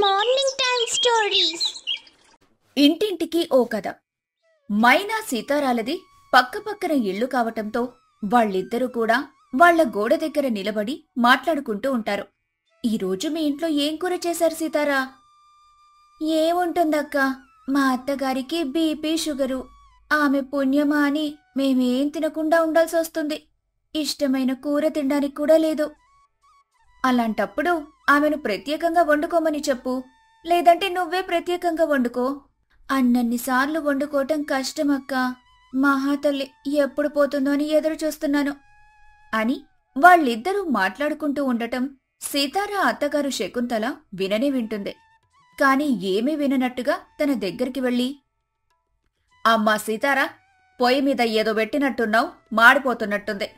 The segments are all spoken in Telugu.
Morning time stories. ఇంటింటికి ఓ కథ. మైనా సీతారాలది పక్కపక్కన ఇళ్లు కావటంతో వాళ్ళిద్దరూ కూడా వాళ్ల గోడ దగ్గర నిలబడి మాట్లాడుకుంటూ ఉంటారు. ఈరోజు మీ ఇంట్లో ఏం కూర చేశారు సీతారా? ఏముంటుందక్కా, మా అత్తగారికి బీపీ షుగరు. ఆమె పుణ్యమా అని మేమేం తినకుండా ఉండాల్సి వస్తుంది. ఇష్టమైన కూర తినడానికి కూడా లేదు. అలాంటప్పుడు ఆమెను ప్రత్యేకంగా వండుకోమని చెప్పు, లేదంటే నువ్వే ప్రత్యేకంగా వండుకో. అన్నన్నిసార్లు వండుకోవటం కష్టమక్కా. మహాతల్లి ఎప్పుడు పోతుందో అని ఎదురు చూస్తున్నాను అని వాళ్ళిద్దరూ మాట్లాడుకుంటూ ఉండటం సీతారా అత్తగారు శకుంతల విననే వింటుంది. కాని ఏమీ విననట్టుగా తన దగ్గరికి వెళ్ళి, అమ్మా సీతారా, పొయ్యి మీద ఏదో పెట్టినట్టున్నావు, మాడిపోతున్నట్టుంది.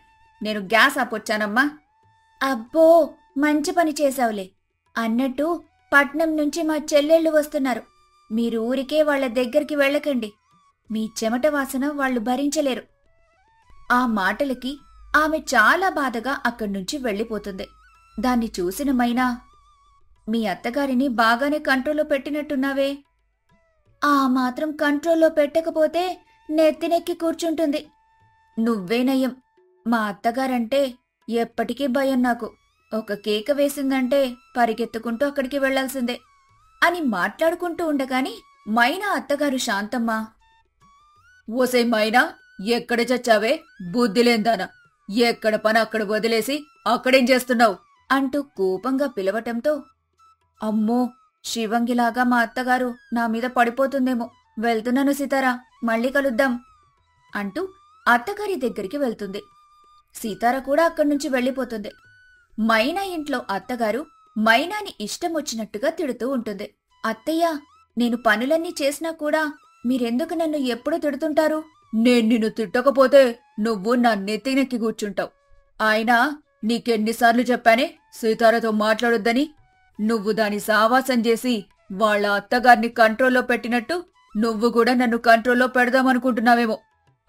నేను గ్యాస్ ఆపొచ్చానమ్మా. అబ్బో, మంచి పని చేశావులే. అన్నట్టు పట్నం నుంచి మా చెల్లెళ్ళు వస్తున్నారు. మీరు ఊరికే వాళ్ల దగ్గరికి వెళ్ళకండి. మీ చెమట వాసన వాళ్లు భరించలేరు. ఆ మాటలకి ఆమె చాలా బాధగా అక్కడ్నుంచి వెళ్ళిపోతుంది. దాన్ని చూసిన మైనా, మీ అత్తగారిని బాగానే కంట్రోల్లో పెట్టినట్టున్నావే. ఆ మాత్రం కంట్రోల్లో పెట్టకపోతే నెత్తినెక్కి కూర్చుంటుంది. నువ్వే నయం. మా అత్తగారంటే ఎప్పటికీ భయం నాకు. ఒక కేక వేసిందంటే పరిగెత్తుకుంటూ అక్కడికి వెళ్లాల్సిందే అని మాట్లాడుకుంటూ ఉండగాని మైనా అత్తగారు శాంతమ్మ, ఓసై మైనా, ఎక్కడ చచ్చావే బుద్ధిలేందానా? ఎక్కడ పని అక్కడ వదిలేసి అక్కడేం చేస్తున్నావు అంటూ కోపంగా పిలవటంతో, అమ్మో, శివంగిలాగా మా అత్తగారు నా మీద పడిపోతుందేమో. వెళ్తున్నాను సీతారా, మళ్ళీ కలుద్దాం అంటూ అత్తగారి దగ్గరికి వెళ్తుంది. సీతారా కూడా అక్కడ్నుంచి వెళ్ళిపోతుంది. మైనా ఇంట్లో అత్తగారు మైనాని ఇష్టమొచ్చినట్టుగా తిడుతూ ఉంటుంది. అత్తయ్య, నేను పనులన్నీ చేసినా కూడా మీరెందుకు నన్ను ఎప్పుడూ తిడుతుంటారు? నేను నిన్ను తిట్టకపోతే నువ్వు నా నెత్తినెక్కి కూర్చుంటావు. అయినా నీకెన్నిసార్లు చెప్పానే సీతారాతో మాట్లాడొద్దని? నువ్వు దాని సావాసం చేసి వాళ్ళ అత్తగారిని కంట్రోల్లో పెట్టినట్టు నువ్వు కూడా నన్ను కంట్రోల్లో పెడదామనుకుంటున్నావేమో.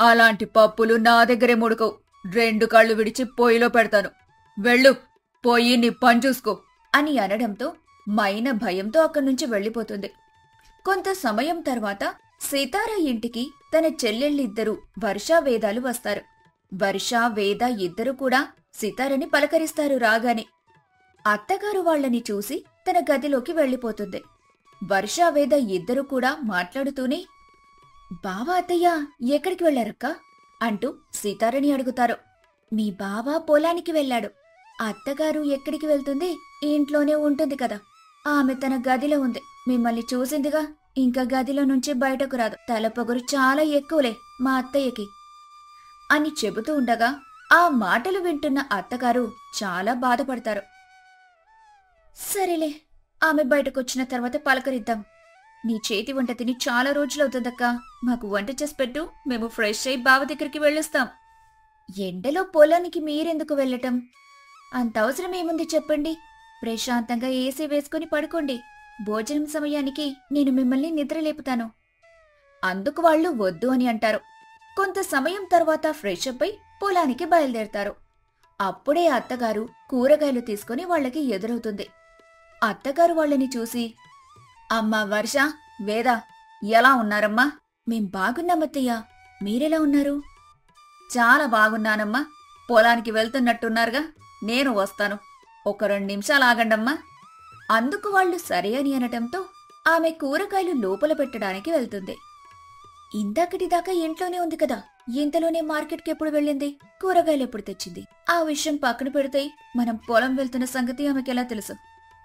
అలాంటి పప్పులు నా దగ్గరే ముడకవు. 2 కాళ్ళు విడిచి పొయ్యిలో పెడతాను. వెళ్ళు, పోయి నీ పని చూసుకో అని అనడంతో మైన భయంతో అక్కడ్నుంచి వెళ్ళిపోతుంది. కొంత సమయం తర్వాత సీతారా ఇంటికి తన చెల్లెళ్ళిద్దరూ వర్ష, వేదాలు వస్తారు. వర్ష, వేద ఇద్దరూ కూడా సీతారని పలకరిస్తారు రాగానే. అత్తగారు వాళ్లని చూసి తన గదిలోకి వెళ్ళిపోతుంది. వర్ష, వేద ఇద్దరూ కూడా మాట్లాడుతూనే, బావా, అత్తయ్య ఎక్కడికి వెళ్లారక్కా అంటూ సీతారని అడుగుతారు. మీ బావ పొలానికి వెళ్లాడు. అత్తగారు ఎక్కడికి వెళ్తుంది? ఇంట్లోనే ఉంటుంది కదా. ఆమె తన గదిలో ఉంది. మిమ్మల్ని చూసిందిగా, ఇంకా గదిలో నుంచి బయటకు రాదు. తలపొగరు చాలా ఎక్కువలే మా అత్తయ్యకి అని చెబుతూ ఉండగా ఆ మాటలు వింటున్న అత్తగారు చాలా బాధపడతారు. సరేలే, ఆమె బయటకొచ్చిన తర్వాత పలకరిద్దాం. నీ చేతి వంట తిని చాలా రోజులవుతుందక్కా. మాకు వంట చేసి పెట్టు, మేము ఫ్రెష్ అయి బావ దగ్గరికి వెళ్ళొస్తాం. ఎండలో పొలానికి మీరెందుకు వెళ్ళటం? అంత అవసరం ఏముంది చెప్పండి. ప్రశాంతంగా ఏసీ వేసుకుని పడుకోండి. భోజనం సమయానికి నేను మిమ్మల్ని నిద్రలేపుతాను. అందుకు వాళ్ళు వద్దు అని అంటారు. కొంత సమయం తర్వాత ఫ్రెష్ అప్ అయి పొలానికి బయలుదేరతారు. అప్పుడే అత్తగారు కూరగాయలు తీసుకుని వాళ్లకి ఎదురవుతుంది. అత్తగారు వాళ్ళని చూసి, అమ్మా వర్ష, వేద, ఎలా ఉన్నారమ్మా? మేం బాగున్నామత్తయ్యా, మీరెలా ఉన్నారు? చాలా బాగున్నానమ్మా. పొలానికి వెళ్తున్నట్టున్నారుగా, నేను వస్తాను. ఒక 2 నిమిషాలు ఆగండమ్మా. అందుకు వాళ్ళు సరే అని అనటంతో ఆమె కూరగాయలు లోపల పెట్టడానికి వెళ్తుంది. ఇందాకటిదాకా ఇంట్లోనే ఉంది కదా, ఇంతలోనే మార్కెట్కి ఎప్పుడు వెళ్ళింది? కూరగాయలు ఎప్పుడు తెచ్చింది? ఆ విషయం పక్కన పెడితే మనం పొలం వెళ్తున్న సంగతి ఆమెకెలా తెలుసు?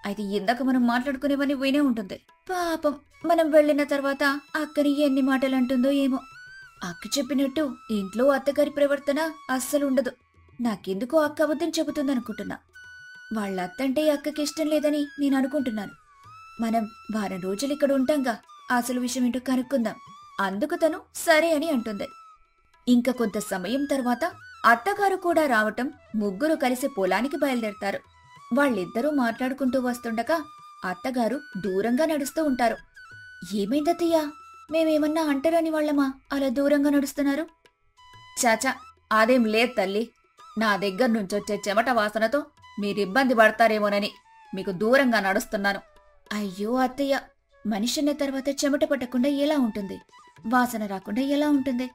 అయితే ఇందాక మనం మాట్లాడుకునేవని వినే ఉంటుంది. పాపం, మనం వెళ్లిన తర్వాత అక్కని ఎన్ని మాటలు అంటుందో ఏమో. అక్క చెప్పినట్టు ఇంట్లో అత్తగారి ప్రవర్తన అస్సలు ఉండదు. నాకెందుకో అక్క అబద్ధం చెబుతుందనుకుంటున్నా. వాళ్ళ అత్తంటే అక్కకి ఇష్టం లేదని నేను అనుకుంటున్నాను. మనం వారం రోజులు ఇక్కడ ఉంటాంగా, అసలు విషయం ఏంటో కనుక్కుందాం. అందుకు తను సరే అని అంటుంది. ఇంక కొంత సమయం తర్వాత అత్తగారు కూడా రావటం, ముగ్గురు కలిసి పొలానికి బయలుదేరతారు. వాళ్ళిద్దరూ మాట్లాడుకుంటూ వస్తుండగా అత్తగారు దూరంగా నడుస్తూ ఉంటారు. ఏమైందత్తయ్యా, మేమేమన్నా అంటరాని వాళ్ళమా అలా దూరంగా నడుస్తున్నారు? చాచా, అదేం లేదు తల్లి. నా దగ్గర నుంచొచ్చే చెమట వాసనతో మీరిబ్బంది పడతారేమోనని మీకు దూరంగా నడుస్తున్నాను. అయ్యో అత్తయ్య, మనిషిన్న తర్వాత చెమట పట్టకుండా ఎలా ఉంటుంది? వాసన రాకుండా ఎలా ఉంటుంది?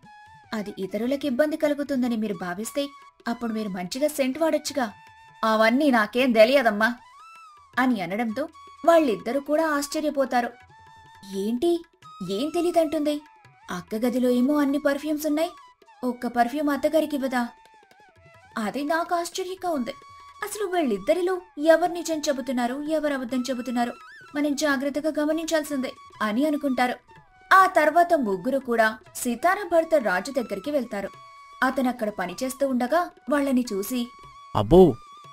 అది ఇతరులకు ఇబ్బంది కలుగుతుందని మీరు భావిస్తే అప్పుడు మీరు మంచిగా సెంట్ వాడొచ్చుగా. అవన్నీ నాకేం తెలియదమ్మా అని అనడంతో వాళ్ళిద్దరూ కూడా ఆశ్చర్యపోతారు. ఏంటి, ఏం తెలీదంటుంది? అక్క గదిలో ఏమో అన్ని పర్ఫ్యూమ్స్ ఉన్నాయి, ఒక్క పర్ఫ్యూమ్ అత్తగారికివ్వదా? అది నాకు ఆశ్చర్యంగా ఉంది. అసలు వీళ్ళిద్దరిలో ఎవరు నిజం చెబుతున్నారు, ఎవరు అబద్ధం చెబుతున్నారు, మనం జాగ్రత్తగా గమనించాల్సిందే అని అనుకుంటారు. ఆ తర్వాత ముగ్గురు కూడా సితార భర్త రాజు దగ్గరికి వెళ్తారు. అతనక్కడ పనిచేస్తూ ఉండగా వాళ్ళని చూసి, అబ్బో,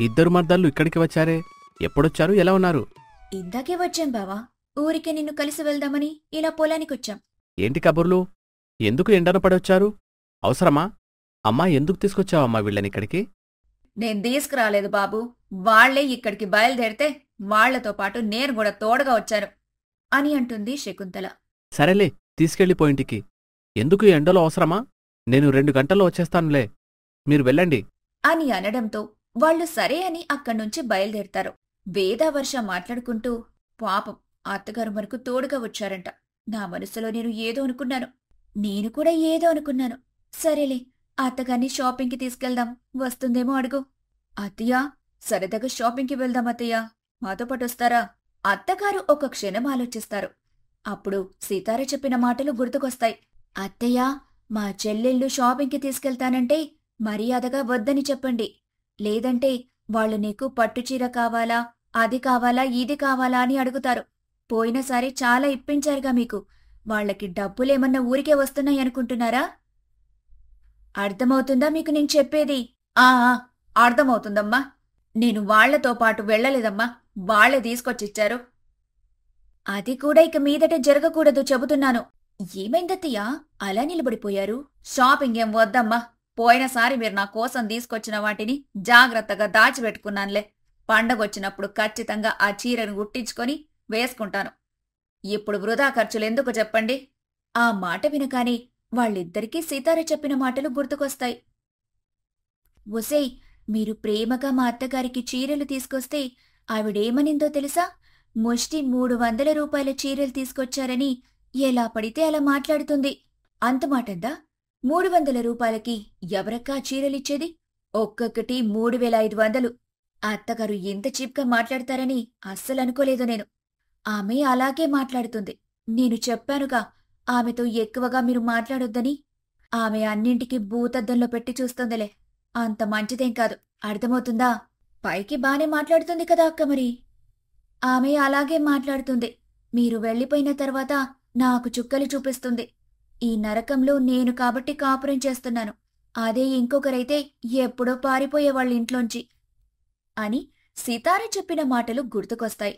ఇద్దరు మర్దాళ్ళు ఇక్కడికి వచ్చారే, ఎప్పుడొచ్చారు, ఎలా ఉన్నారు? ఇందాకే వచ్చాం బావా, ఊరికి నిన్ను కలిసి వెళ్దామని ఇలా పొలానికొచ్చాం. ఏంటి కబుర్లు? ఎందుకు ఎండన పడొచ్చారు? అవసరమా? అమ్మా, ఎందుకు తీసుకొచ్చావమ్మా వీళ్ళనిక్కడికి? నేను తీసుకురాలేదు బాబు, వాళ్లే ఇక్కడికి బయలుదేరితే వాళ్లతో పాటు నేను కూడా తోడుగా వచ్చాను అని అంటుంది శకుంతల. సరేలే, తీసుకెళ్ళిపోయింటికి. ఎందుకు ఈ ఎండలో అవసరమా? నేను 2 గంటల్లో వచ్చేస్తానులే, మీరు వెళ్ళండి అని అనడంతో వాళ్లు సరే అని అక్కడ్నుంచి బయలుదేరతారు. వేదావర్ష మాట్లాడుకుంటూ, పాపం అత్తగారు మనకు తోడుగా వచ్చారంట. నా మనసులో నేను ఏదో అనుకున్నాను, నేను కూడా ఏదో అనుకున్నాను. సరేలే, అత్తగారిని షాపింగ్కి తీసుకెళ్దాం, వస్తుందేమో అడుగు. అత్తయ్యా, సరదాగా షాపింగ్కి వెళ్దాం అత్తయ్యా, మాతో పాటొస్తారా? అత్తగారు ఒక క్షణం ఆలోచిస్తారు. అప్పుడు సీతార చెప్పిన మాటలు గుర్తుకొస్తాయి. అత్తయ్యా, మా చెల్లెళ్ళు షాపింగ్కి తీసుకెళ్తానంటే మర్యాదగా వద్దని చెప్పండి, లేదంటే వాళ్ళు నీకు పట్టుచీర కావాలా, అది కావాలా, ఇది కావాలా అని అడుగుతారు. పోయినసారి చాలా ఇప్పించారుగా మీకు, వాళ్లకి డబ్బులేమన్నా ఊరికే వస్తున్నాయనుకుంటున్నారా? అర్థమవుతుందా మీకు నేను చెప్పేది? ఆ అర్థమవుతుందమ్మా, నేను వాళ్లతో పాటు వెళ్లలేదమ్మా, వాళ్లే తీసుకొచ్చిచ్చారు. అది కూడా ఇక మీదట జరగకూడదు చెబుతున్నాను. ఏమైందత్తయ్యా, అలా నిలబడిపోయారు? షాపింగ్ ఏం వద్దమ్మా, పోయినసారి మీరు నా కోసం తీసుకొచ్చిన వాటిని జాగ్రత్తగా దాచిపెట్టుకున్నానులే. పండగొచ్చినప్పుడు ఖచ్చితంగా ఆ చీరను గుట్టించుకొని వేసుకుంటాను. ఇప్పుడు వృధా ఖర్చులెందుకు చెప్పండి? ఆ మాట వినగానే వాళ్ళిద్దరికీ సీతార చెప్పిన మాటలు గుర్తుకొస్తాయి. ఒసేయ్, మీరు ప్రేమగా మా అత్తగారికి చీరలు తీసుకొస్తే ఆవిడేమనిందో తెలుసా? ముష్టి 300 రూపాయల చీరలు తీసుకొచ్చారని ఎలా పడితే అలా మాట్లాడుతుంది. అంతమాటందా? 300 రూపాయలకి ఎవరక్కా చీరలిచ్చేది? ఒక్కొక్కటి 3500. అత్తగారు ఎంత చీప్గా మాట్లాడతారని అస్సలనుకోలేదు నేను. ఆమె అలాగే మాట్లాడుతుంది. నేను చెప్పానుగా, ఆమెతో ఎక్కువగా మీరు మాట్లాడొద్దని. ఆమె అన్నింటికీ భూతద్దంలో పెట్టి చూస్తుందిలే, అంత మంచిదేం కాదు, అర్థమవుతుందా? పైకి బానే మాట్లాడుతుంది కదా అక్క. మరి ఆమె అలాగే మాట్లాడుతుంది. మీరు వెళ్ళిపోయిన తర్వాత నాకు చుక్కలు చూపిస్తుంది. ఈ నరకంలో నేను కాబట్టి కాపురం చేస్తున్నాను, అదే ఇంకొకరైతే ఎప్పుడో పారిపోయేవాళ్ళ ఇంట్లోంచి అని సితార చెప్పిన మాటలు గుర్తుకొస్తాయి.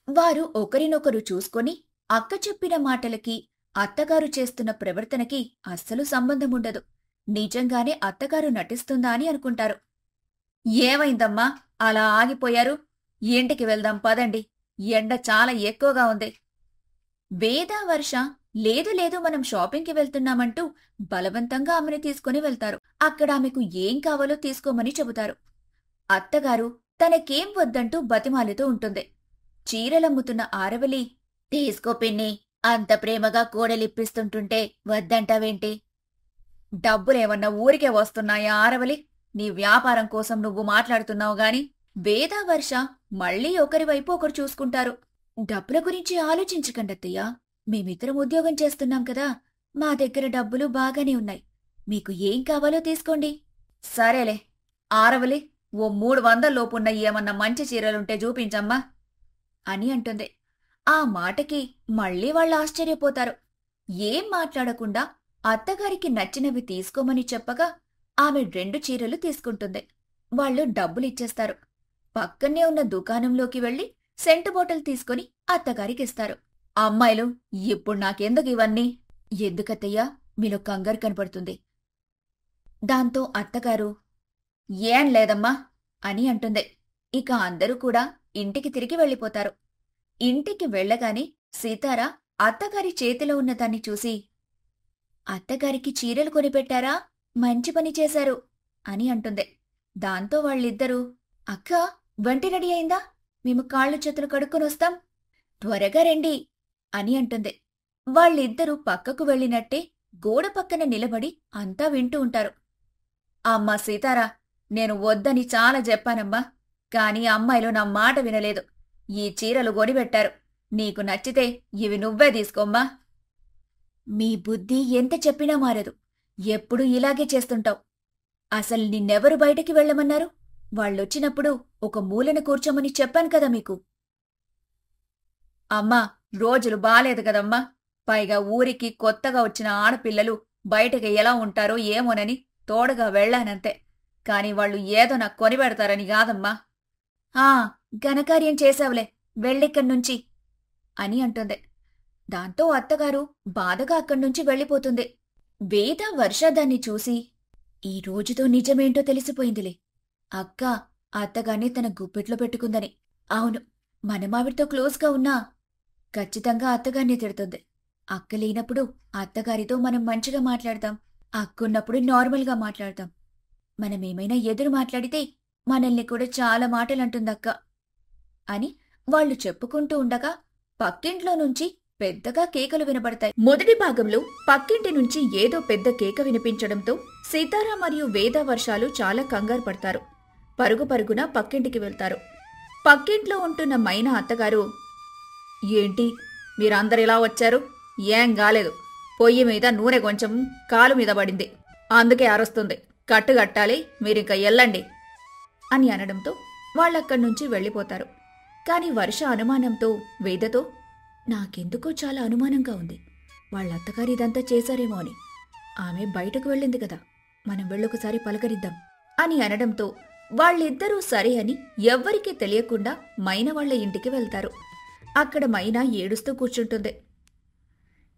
వారు ఒకరినొకరు చూసుకొని అక్క చెప్పిన మాటలకి అత్తగారు చేస్తున్న ప్రవర్తనకి అస్సలు సంబంధముండదు. నిజంగానే అత్తగారు నటిస్తుందా అని అనుకుంటారు. ఏమైందమ్మా, అలా ఆగిపోయారు? ఇంటికి వెళ్దాం పదండి, ఎండ చాలా ఎక్కువగా ఉంది. వేదావర్ష లేదు లేదు, మనం షాపింగ్కి వెళ్తున్నామంటూ బలవంతంగా ఆమెను తీసుకుని వెళ్తారు. అక్కడ ఆమెకు ఏం కావాలో తీసుకోమని చెబుతారు. అత్తగారు తనకేం వద్దంటూ బతిమాలుతూ ఉంటుంది. చీరలమ్ముతున్న ఆరవలి, తీసుకో పిన్ని, అంత ప్రేమగా కోడలిప్పిస్తుంటుంటే వద్దంటావేంటి? డబ్బులేమన్నా ఊరికే వస్తున్నాయా ఆరవలి? నీ వ్యాపారం కోసం నువ్వు మాట్లాడుతున్నావు గాని. వేదావర్ష మళ్లీ ఒకరివైపు ఒకరు చూసుకుంటారు. డబ్బుల గురించి ఆలోచించకండత్తయ్యా, మేమిద్దరం ఉద్యోగం చేస్తున్నాం కదా, మా దగ్గర డబ్బులు బాగానే ఉన్నాయి, మీకు ఏం కావాలో తీసుకోండి. సరేలే ఆరవలి, ఓ 300 లోపున్న ఏమన్నా మంచి చీరలుంటే చూపించమ్మా అని అంటుంది. ఆ మాటకి మళ్లీ వాళ్ళు ఆశ్చర్యపోతారు. ఏం మాట్లాడకుండా అత్తగారికి నచ్చినవి తీసుకోమని చెప్పగా ఆమె 2 చీరలు తీసుకుంటుంది. వాళ్ళు డబ్బులిచ్చేస్తారు. పక్కనే ఉన్న దుకాణంలోకి వెళ్లి సెంటు బాటిల్ తీసుకుని అత్తగారికిస్తారు. అమ్మాయిలు, ఇప్పుడు నాకెందుకు ఇవన్నీ? ఎందుకత్తయ్యా, మీలో కంగారు కనపడుతుంది. దాంతో అత్తగారు, ఏం లేదమ్మా అని అంటుంది. ఇక అందరూ కూడా ఇంటికి తిరిగి వెళ్ళిపోతారు. ఇంటికి వెళ్లగానే సీతార అత్తగారి చేతిలో ఉన్నదాన్ని చూసి, అత్తగారికి చీరలు కొనిపెట్టారా? మంచి పని చేశారు అని అంటుంది. దాంతో వాళ్ళిద్దరూ, అక్క వంట రెడీ అయిందా? మేము కాళ్ళు చేతులు కడుక్కొనొస్తాం. త్వరగా రండి అని అంటుంది. వాళ్ళిద్దరూ పక్కకు వెళ్ళినట్టే గోడ పక్కన నిలబడి అంతా వింటూ ఉంటారు. అమ్మా సీతారా, నేను వద్దని చాలా చెప్పానమ్మా, కాని అమ్మాయిలు నా మాట వినలేదు. ఈ చీరలు గొనిపెట్టారు. నీకు నచ్చితే ఇవి నువ్వే తీసుకోమ్మా. మీ బుద్ధి ఎంత చెప్పినా మారదు. ఎప్పుడూ ఇలాగే చేస్తుంటావు. అసలు నిన్నెవరు బయటికి వెళ్ళమన్నారు? వాళ్ళొచ్చినప్పుడు ఒక మూలన కూర్చోమని చెప్పాను కదా మీకు. అమ్మా, రోజులు బాలేదు కదమ్మా. పైగా ఊరికి కొత్తగా వచ్చిన ఆడపిల్లలు బయటకి ఎలా ఉంటారో ఏమోనని తోడుగా వెళ్ళానంతే. కాని వాళ్ళు ఏదో నాకు కొనిపెడతారని కాదమ్మా. ఘనకార్యం చేశావులే, వెళ్ళిక్కడ్నుంచి అని అంటుంది. దాంతో అత్తగారు బాధగా అక్కడ్నుంచి వెళ్ళిపోతుంది. వేద వర్ష దాన్ని చూసి, ఈ రోజుతో నిజమేంటో తెలిసిపోయిందిలే. అక్క అత్తగారిని తన గుప్పెట్లో పెట్టుకుందని. అవును, మనమావిడితో క్లోజ్గా ఉన్నా ఖచ్చితంగా అత్తగారిని తిడుతుంది. అక్క లేనప్పుడు అత్తగారితో మనం మంచిగా మాట్లాడతాం, అక్కున్నప్పుడు నార్మల్గా మాట్లాడతాం. మనమేమైనా ఎదురు మాట్లాడితే మనల్ని కూడా చాలా మాటలంటుందక్క అని వాళ్ళు చెప్పుకుంటూ ఉండగా పక్కింట్లో నుంచి పెద్దగా కేకలు వినబడతాయి. మొదటి భాగంలో పక్కింటి నుంచి ఏదో పెద్ద కేక వినిపించడంతో సీతారా మరియు వేద వర్షాలు చాలా కంగారు పడతారు. పరుగు పరుగున పక్కింటికి వెళ్తారు. పక్కింట్లో ఉంటున్న మైనా అత్తగారు, ఏంటి మీరందరిలా వచ్చారు? ఏం గాలేదు, పొయ్యి మీద నూనె కొంచెం కాలు మీద పడింది, అందుకే అరుస్తుంది. కట్టుగట్టాలి, మీరింక ఎల్లండి అని అనడంతో వాళ్ళక్కడ్నుంచి వెళ్ళిపోతారు. కాని వర్ష అనుమానంతో వేదతో, నాకెందుకో చాలా అనుమానంగా ఉంది. వాళ్ళత్తగారు ఇదంతా చేశారేమో అని. ఆమె బయటకు వెళ్ళింది కదా, మనం వెళ్ళొకసారి పలకరిద్దాం అని అనడంతో వాళ్ళిద్దరూ సరే అని ఎవ్వరికీ తెలియకుండా మైనా వాళ్ల ఇంటికి వెళ్తారు. అక్కడ మైనా ఏడుస్తూ కూర్చుంటుంది.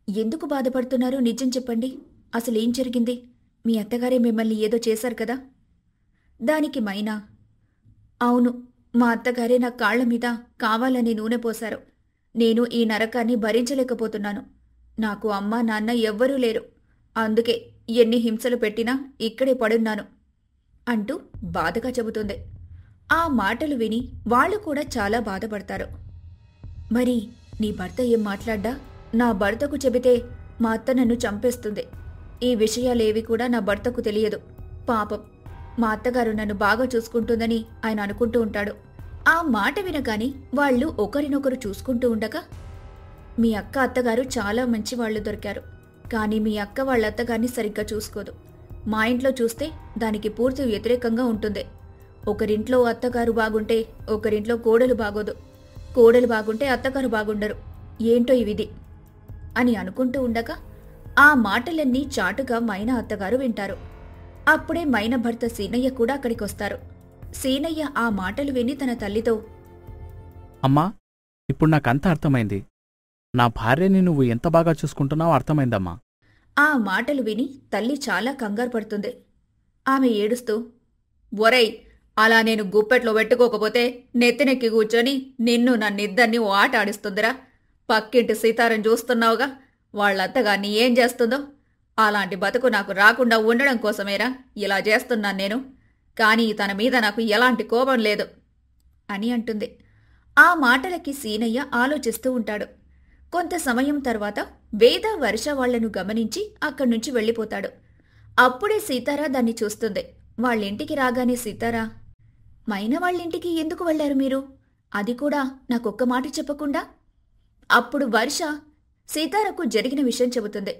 ఎందుకు బాధపడుతున్నారో నిజం చెప్పండి. అసలేం జరిగింది? మీ అత్తగారే మిమ్మల్ని ఏదో చేశారు కదా? దానికి మైనా, అవును, మా అత్తగారే నా కాళ్ల మీద కావాలని నూనె పోశారు. నేను ఈ నరకాన్ని భరించలేకపోతున్నాను. నాకు అమ్మా నాన్న ఎవ్వరూ లేరు. అందుకే ఎన్ని హింసలు పెట్టినా ఇక్కడే పడున్నాను అంటూ బాధగా చెబుతుంది. ఆ మాటలు విని వాళ్ళు కూడా చాలా బాధపడతారు. మరి నీ భర్త ఏం మాట్లాడ్డా? నా భర్తకు చెబితే మా అత్త నన్ను చంపేస్తుంది. ఈ విషయాలేవి కూడా నా భర్తకు తెలియదు. పాపం, మా అత్తగారు నన్ను బాగా చూసుకుంటుందని ఆయన అనుకుంటూ ఉంటాడు. ఆ మాట వినగాని వాళ్ళు ఒకరినొకరు చూసుకుంటూ ఉండగా, మీ అక్క అత్తగారు చాలా మంచి వాళ్ళు దొరికారు. కానీ మీ అక్క వాళ్ళ అత్తగారిని సరిగ్గా చూసుకోదు. మా ఇంట్లో చూస్తే దానికి పూర్తి వ్యతిరేకంగా ఉంటుంది. ఒకరింట్లో అత్తగారు బాగుంటే ఒకరింట్లో కోడలు బాగోదు, కోడలు బాగుంటే అత్తగారు బాగుండరు. ఏంటో ఈ విధి అని అనుకుంటూ ఉండగా ఆ మాటలన్నీ చాటుగా మైనా అత్తగారు వింటారు. అప్పుడే మైనా భర్త సీనయ్య కూడా అక్కడికొస్తారు. సీనయ్య ఆ మాటలు విని తన తల్లితో, అమ్మా, ఇప్పుడు నాకంతా అర్థమైంది. నా భార్యని నువ్వు ఎంత బాగా చూసుకుంటున్నావో అర్థమైందమ్మా. ఆ మాటలు విని తల్లి చాలా కంగారు పడుతుంది. ఆమె ఏడుస్తూ, ఒరేయ్, అలా నేను గుప్పెట్లో పెట్టుకోకపోతే నెత్తినెక్కి కూర్చొని నిన్ను నన్నిద్దరినీ ఓ ఆట ఆడిస్తుందిరా. పక్కింటి సీతారం చూస్తున్నావుగా, వాళ్ళత్తగారిని ఏం చేస్తుందో. అలాంటి బతుకు నాకు రాకుండా ఉండడం కోసమేరా ఇలా చేస్తున్నాను నేను. కానీ తన మీద నాకు ఎలాంటి కోపం లేదు అని అంటుంది. ఆ మాటలకి సీనయ్య ఆలోచిస్తూ ఉంటాడు. కొంత సమయం తర్వాత వేద వర్ష వాళ్లను గమనించి అక్కడ్నుంచి వెళ్ళిపోతాడు. అప్పుడే సీతారా దాన్ని చూస్తుంది. వాళ్ళింటికి రాగానే సీతారా, మైనా వాళ్ళింటికి ఎందుకు వెళ్లారు మీరు? అది కూడా నాకొక్క మాట చెప్పకుండా? అప్పుడు వర్ష సీతారకు జరిగిన విషయం చెబుతుంది.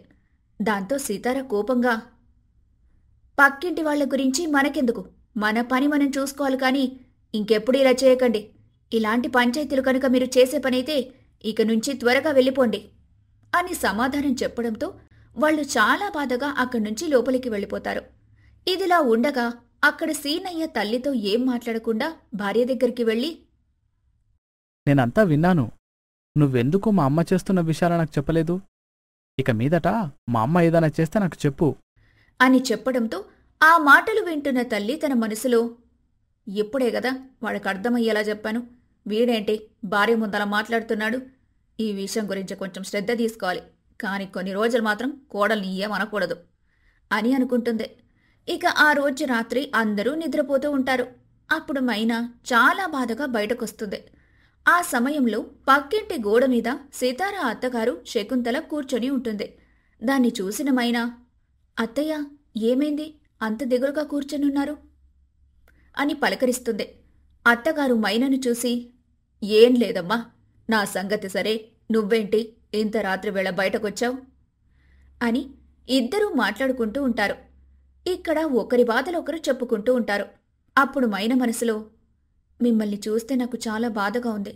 దాంతో సీతార కోపంగా, పక్కింటి వాళ్ల గురించి మనకెందుకు? మన పని మనం చూసుకోవాలి కానీ ఇంకెప్పుడు ఇలా చేయకండి. ఇలాంటి పంచాయతీలు కనుక మీరు చేసే పనైతే ఇక నుంచి త్వరగా వెళ్ళిపోండి అని సమాధానం చెప్పడంతో వాళ్లు చాలా బాధగా అక్కడ్నుంచి లోపలికి వెళ్ళిపోతారు. ఇదిలా ఉండగా అక్కడ సీనయ్య తల్లితో ఏం మాట్లాడకుండా భార్య దగ్గరికి వెళ్ళి, నేనంతా విన్నాను. నువ్వెందుకు మా అమ్మ చేస్తున్న విషయాలు నాకు చెప్పలేదు? ఇక మీదట మా అమ్మ ఏదైనా చేస్తే నాకు చెప్పు అని చెప్పడంతో ఆ మాటలు వింటున్న తల్లి తన మనసులో, ఇప్పుడే గదా వాడికి అర్థమయ్యేలా చెప్పాను, వీడేంటి భార్య ముందలా మాట్లాడుతున్నాడు. ఈ విషయం గురించి కొంచెం శ్రద్ధ తీసుకోవాలి, కాని కొన్ని రోజులు మాత్రం కోడల్ని ఏమనకూడదు అని అనుకుంటుంది. ఇక ఆ రోజు రాత్రి అందరూ నిద్రపోతూ ఉంటారు. అప్పుడు మైనా చాలా బాధగా బయటకొస్తుంది. ఆ సమయంలో పక్కింటి గోడ మీద సీతార అత్తగారు శకుంతల కూర్చొని ఉంటుంది. దాన్ని చూసిన మైనా, అత్తయ్య ఏమైంది అంత దిగులుగా కూర్చొనున్నారు అని పలకరిస్తుంది. అత్తగారు మైనను చూసి, ఏం లేదమ్మా, నా సంగతి సరే, నువ్వేంటి ఇంత రాత్రివేళ బయటకొచ్చావు అని ఇద్దరూ మాట్లాడుకుంటూ ఉంటారు. ఇక్కడ ఒకరి బాధలు ఒకరు చెప్పుకుంటూ ఉంటారు. అప్పుడు మైన మనసులో, మిమ్మల్ని చూస్తే నాకు చాలా బాధగా ఉంది.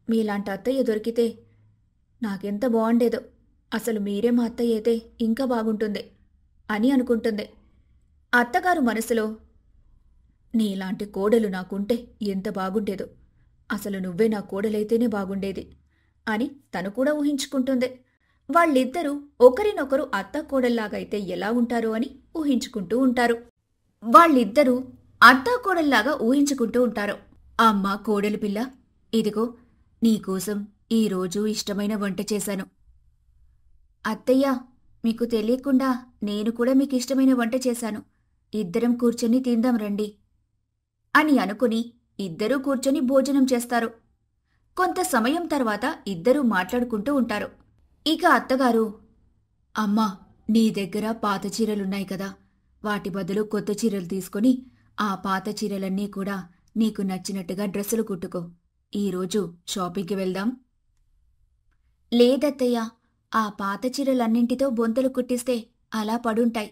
మీలాంటి అత్తయ్య దొరికితే నాకెంత బాగుండేదో. అసలు మీరే మా అత్తయ్య అయితే ఇంకా బాగుంటుంది అని అనుకుంటుంది. అత్తగారు మనసులో, నీలాంటి కోడలు నాకుంటే ఎంత బాగుండేదో. అసలు నువ్వే నా కోడలైతేనే బాగుండేది అని తను కూడా ఊహించుకుంటుంది. వాళ్ళిద్దరూ ఒకరినొకరు అత్త కోడల్లాగైతే ఎలా ఉంటారో అని ఊహించుకుంటూ ఉంటారు. వాళ్ళిద్దరూ అత్తా కోడల్లాగా ఊహించుకుంటూ ఉంటారు. అమ్మా కోడలి పిల్ల, ఇదిగో నీకోసం ఈరోజు ఇష్టమైన వంట చేశాను. అత్తయ్య, మీకు తెలియకుండా నేను కూడా మీకు ఇష్టమైన వంట చేశాను. ఇద్దరం కూర్చొని తిందాం రండి అని అనుకుని ఇద్దరూ కూర్చొని భోజనం చేస్తారు. కొంత సమయం తర్వాత ఇద్దరూ మాట్లాడుకుంటూ ఉంటారు. ఇక అత్తగారు, అమ్మా, నీ దగ్గర పాత చీరలున్నాయి కదా, వాటి బదులు కొత్త చీరలు తీసుకొని ఆ పాత చీరలన్నీ కూడా నీకు నచ్చినట్టుగా డ్రెస్సులు కుట్టుకో. ఈరోజు షాపింగ్కి వెళ్దాం. లేదత్తయ్య, ఆ పాత చీరలన్నింటితో బొంతలు కుట్టిస్తే అలా పడుంటాయి.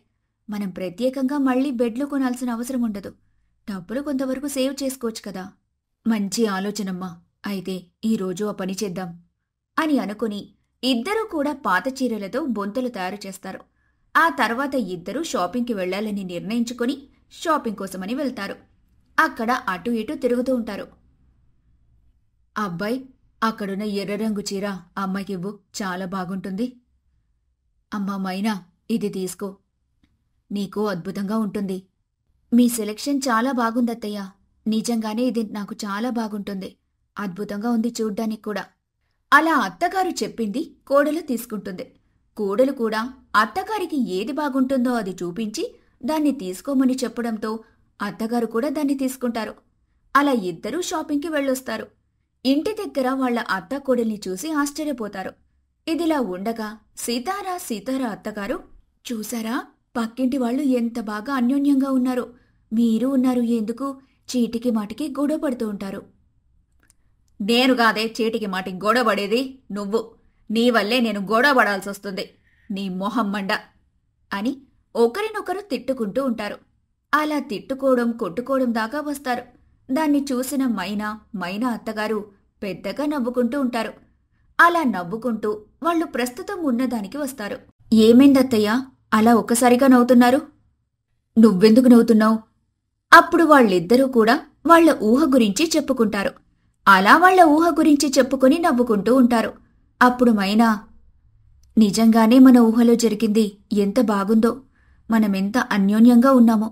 మనం ప్రత్యేకంగా మళ్లీ బెడ్లు కొనాల్సిన అవసరం ఉండదు. డబ్బులు కొంతవరకు సేవ్ చేసుకోవచ్చు కదా. మంచి ఆలోచనమ్మా, అయితే ఈరోజు ఆ పని చేద్దాం అని అనుకుని ఇద్దరూ కూడా పాత చీరలతో బొంతలు తయారు చేస్తారు. ఆ తర్వాత ఇద్దరూ షాపింగ్కి వెళ్లాలని నిర్ణయించుకుని షాపింగ్ కోసమని వెళ్తారు. అక్కడ అటు ఇటు తిరుగుతూ ఉంటారు. అబ్బాయి, అక్కడున్న ఎర్ర రంగు చీర అమ్మాయికివ్వు, చాలా బాగుంటుంది. అమ్మా మైనా, ఇది తీసుకో, నీకు అద్భుతంగా ఉంటుంది. మీ సెలెక్షన్ చాలా బాగుందత్తయ్య. నిజంగానే ఇది నాకు చాలా బాగుంటుంది. అద్భుతంగా ఉంది చూడ్డానికి కూడా. అలా అత్తగారు చెప్పింది కోడలు తీసుకుంటుంది. కోడలు కూడా అత్తగారికి ఏది బాగుంటుందో అది చూపించి దాన్ని తీసుకోమని చెప్పడంతో అత్తగారు కూడా దాన్ని తీసుకుంటారు. అలా ఇద్దరూ షాపింగ్కి వెళ్ళొస్తారు. ఇంటి దగ్గర వాళ్ల అత్త కోడల్ని చూసి ఆశ్చర్యపోతారు. ఇదిలా ఉండగా సీతారా అత్తగారు, చూసారా, పక్కింటి వాళ్ళు ఎంత బాగా అన్యోన్యంగా ఉన్నారో. మీరు ఉన్నారు ఎందుకు చీటికి మాటికి గొడవ పడుతూ ఉంటారు. నేనుగాదే చీటికి మాటికి గొడవపడేది, నువ్వు. నీ వల్లే నేను గొడవపడాల్సొస్తుంది, నీ మొహం మండ అని ఒకరినొకరు తిట్టుకుంటూ ఉంటారు. అలా తిట్టుకోవడం కొట్టుకోవడం దాకా వస్తారు. దాన్ని చూసిన మైనా అత్తగారు పెద్దగా నవ్వుకుంటూ ఉంటారు. అలా నవ్వుకుంటూ వాళ్ళు ప్రస్తుతం ఉన్నదానికి వస్తారు. ఏమైందత్తయ్య, అలా ఒక్కసారిగా నవ్వుతున్నారు? నువ్వెందుకు నవ్వుతున్నావు? అప్పుడు వాళ్ళిద్దరూ కూడా వాళ్ల ఊహ గురించి చెప్పుకుంటారు. అలా వాళ్ల ఊహ గురించి చెప్పుకొని నవ్వుకుంటూ ఉంటారు. అప్పుడు మైనా, నిజంగానే మన ఊహలో జరిగింది ఎంత బాగుందో. మనమెంత అన్యోన్యంగా ఉన్నామో.